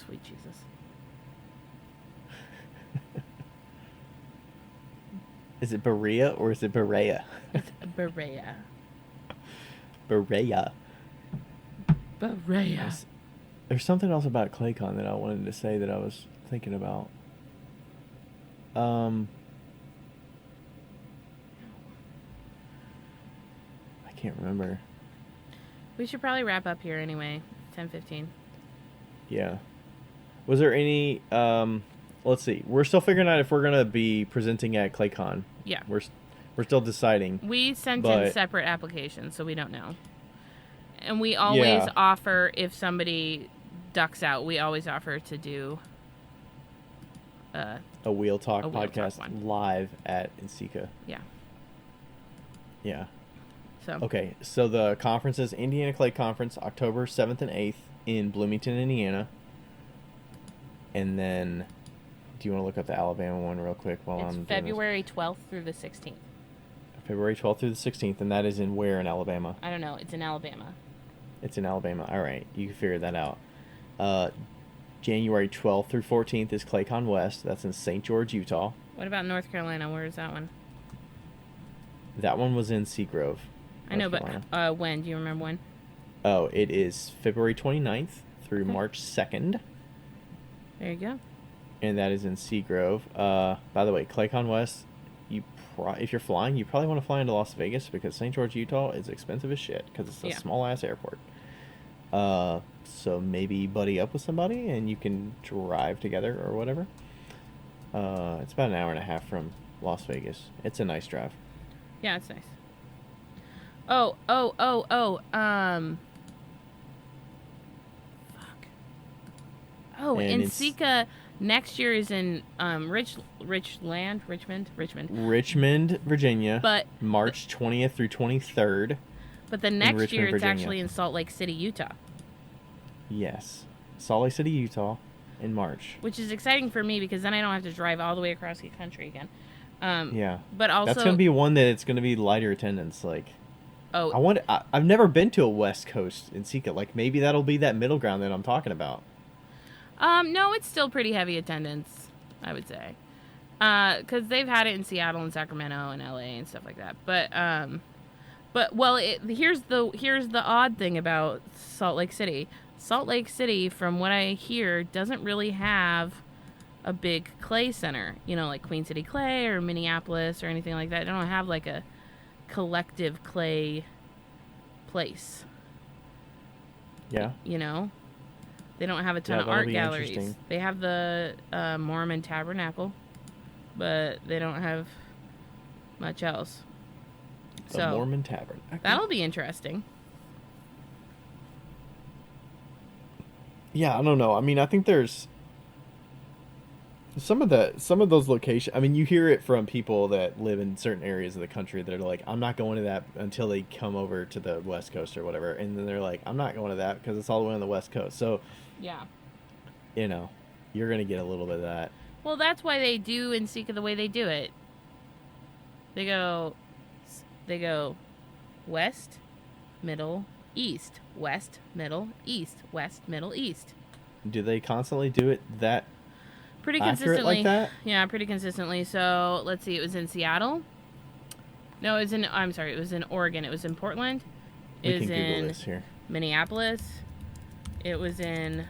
Sweet Jesus. Is it Berea or is it Berea? It's Berea. Berea. Berea. There's something else about Claycon that I wanted to say that I was thinking about. I can't remember. We should probably wrap up here anyway. 10:15. Yeah. Was there any let's see. We're still figuring out if we're going to be presenting at Claycon. Yeah. We're still deciding. We sent in separate applications, so we don't know. And we always offer, if somebody ducks out, we always offer to do a Wheel Talk podcast live at NCECA. Yeah. Yeah. So. Okay, so the conference is Indiana Clay Conference, October 7th and 8th in Bloomington, Indiana. And then, do you want to look up the Alabama one real quick while I'm doing February 12th through the 16th. February 12th through the 16th, and that is in where in Alabama? I don't know. It's in Alabama. It's in Alabama. All right, you can figure that out. January 12th through 14th is Claycon West. That's in St. George, Utah. What about North Carolina? Where is that one? That one was in Seagrove. I know, but when? Do you remember when? Oh, it is February 29th through March 2nd. There you go. And that is in Seagrove. By the way, Claycon West, if you're flying, you probably want to fly into Las Vegas because St. George, Utah is expensive as shit because it's a small-ass airport. So maybe buddy up with somebody and you can drive together or whatever. It's about an hour and a half from Las Vegas. It's a nice drive. Yeah, it's nice. Oh. Fuck. Oh, And it's NCECA next year is in Richmond. Richmond, Virginia, But March 20th through 23rd but the in next year Richmond, it's Virginia. actually in Salt Lake City, Utah. Yes. Salt Lake City, Utah in March. Which is exciting for me because then I don't have to drive all the way across the country again. Yeah. But That's going to also, be one that it's going to be lighter attendance. Like, oh, I've never been to a West Coast in Sika. Like, maybe that'll be that middle ground that I'm talking about. no, it's still pretty heavy attendance, I would say. Because they've had it in Seattle and Sacramento and LA and stuff like that. But well, here's the odd thing about Salt Lake City. Salt Lake City, from what I hear, doesn't really have a big clay center. You know, like Queen City Clay or Minneapolis or anything like that. They don't have like a collective clay place. Yeah. You know, they don't have a ton Yeah, of that'll art be galleries. interesting. They have the Mormon Tabernacle, but they don't have much else. The Mormon Tabernacle. That'll be interesting. Yeah, I don't know. I mean, I think there's some of those locations. I mean, you hear it from people that live in certain areas of the country that are like, I'm not going to that until they come over to the West Coast or whatever, and then they're like, I'm not going to that because it's all the way on the West Coast. So, Yeah. you know, you're gonna get a little bit of that. Well, that's why they do NCECA the way they do it. They go west, middle, east, west, middle, east, west, middle, east. Do they constantly do it that Pretty accurate consistently. like that? Yeah, pretty consistently. So let's see. It was in Seattle. No, it was in. I'm sorry. It was in Oregon. It was in Portland. We It was can Google in this here. Minneapolis. It was in.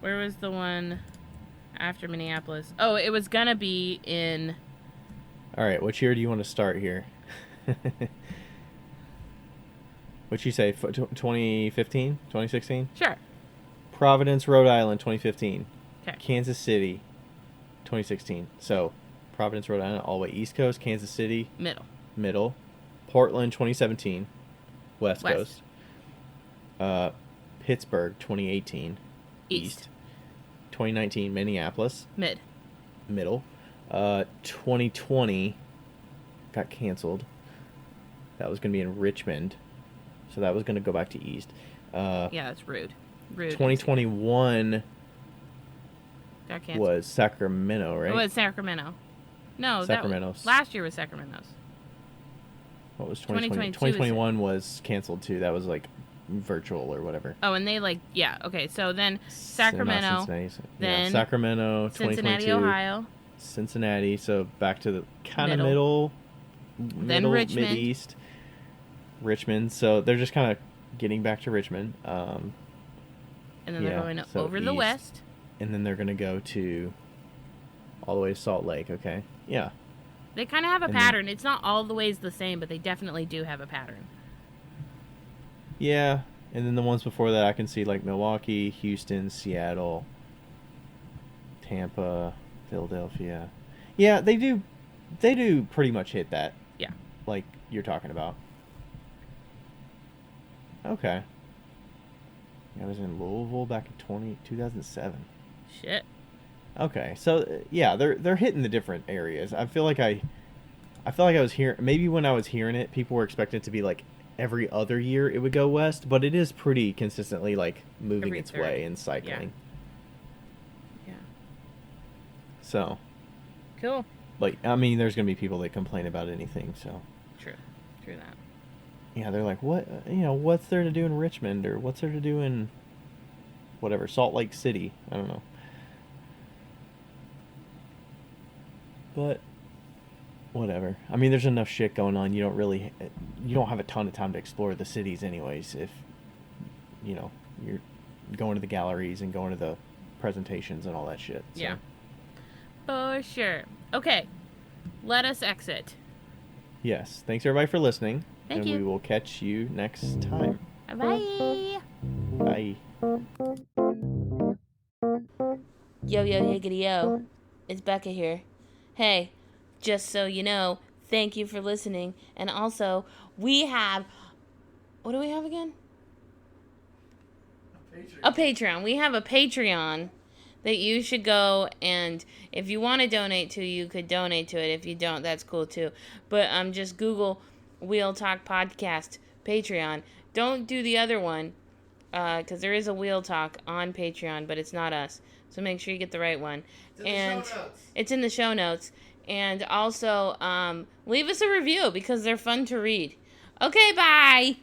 Where was the one after Minneapolis? Oh, it was gonna be in. All right, which year do you want to start here? What'd you say? 2015? 2016? Sure. Providence, Rhode Island, 2015. Okay. Kansas City, 2016. So, Providence, Rhode Island, all the way East Coast. Kansas City, Middle. middle. Portland, 2017, West Coast. Pittsburgh, 2018, East. 2019, Minneapolis, Mid. middle. 2020 got canceled. That was going to be in Richmond. So that was going to go back to East. Yeah, that's rude. Rude. 2021 got canceled. was Sacramento, right? It was Sacramento. No, Sacramento's. last year was Sacramento's. What was 2020? 2022 2021 was canceled too. That was like virtual or whatever. Oh, and they yeah. Okay, so then Sacramento, then Sacramento, Cincinnati, 2022, Ohio, Cincinnati. So back to the kind of Middle. middle, Richmond. mid-east, Richmond. So they're just kind of getting back to Richmond. And then they're going over the east, west. and then they're going to go to all the way to Salt Lake. Okay, yeah. They kind of have a And pattern. It's not all the ways the same, but they definitely do have a pattern. Yeah, and then the ones before that I can see like Milwaukee, Houston, Seattle, Tampa, Philadelphia. Yeah, they do pretty much hit that. Yeah. Like you're talking about. Okay. I was in Louisville back in 2007. Shit. Okay. So yeah, they're hitting the different areas. I feel like I was hearing, maybe when I was hearing it, people were expecting it to be like every other year it would go west, but it is pretty consistently like moving Every its third. way and cycling. Yeah. So, Cool. like, I mean, there's gonna be people that complain about anything. So, True that. yeah, they're like, what, what's there to do in Richmond, or what's there to do in whatever Salt Lake City? I don't know. But whatever. I mean, there's enough shit going on. You don't have a ton of time to explore the cities anyways if you're going to the galleries and going to the presentations and all that shit. So. Yeah. For sure. Okay. Let us exit. Yes. Thanks everybody for listening. Thank and you. we will catch you next time. Bye. Bye. Yo, yiggity yo. It's Becca here. Hey, just so you know, Thank you for listening. And also, we have, what do we have again? A Patreon. We have a Patreon that you should go, and if you want to donate to, you could donate to it. If you don't, that's cool too. But just Google Wheel Talk Podcast Patreon. Don't do the other one, because there is a Wheel Talk on Patreon, but it's not us. So make sure you get the right one. It's in the show notes. And also, leave us a review because they're fun to read. Okay, bye!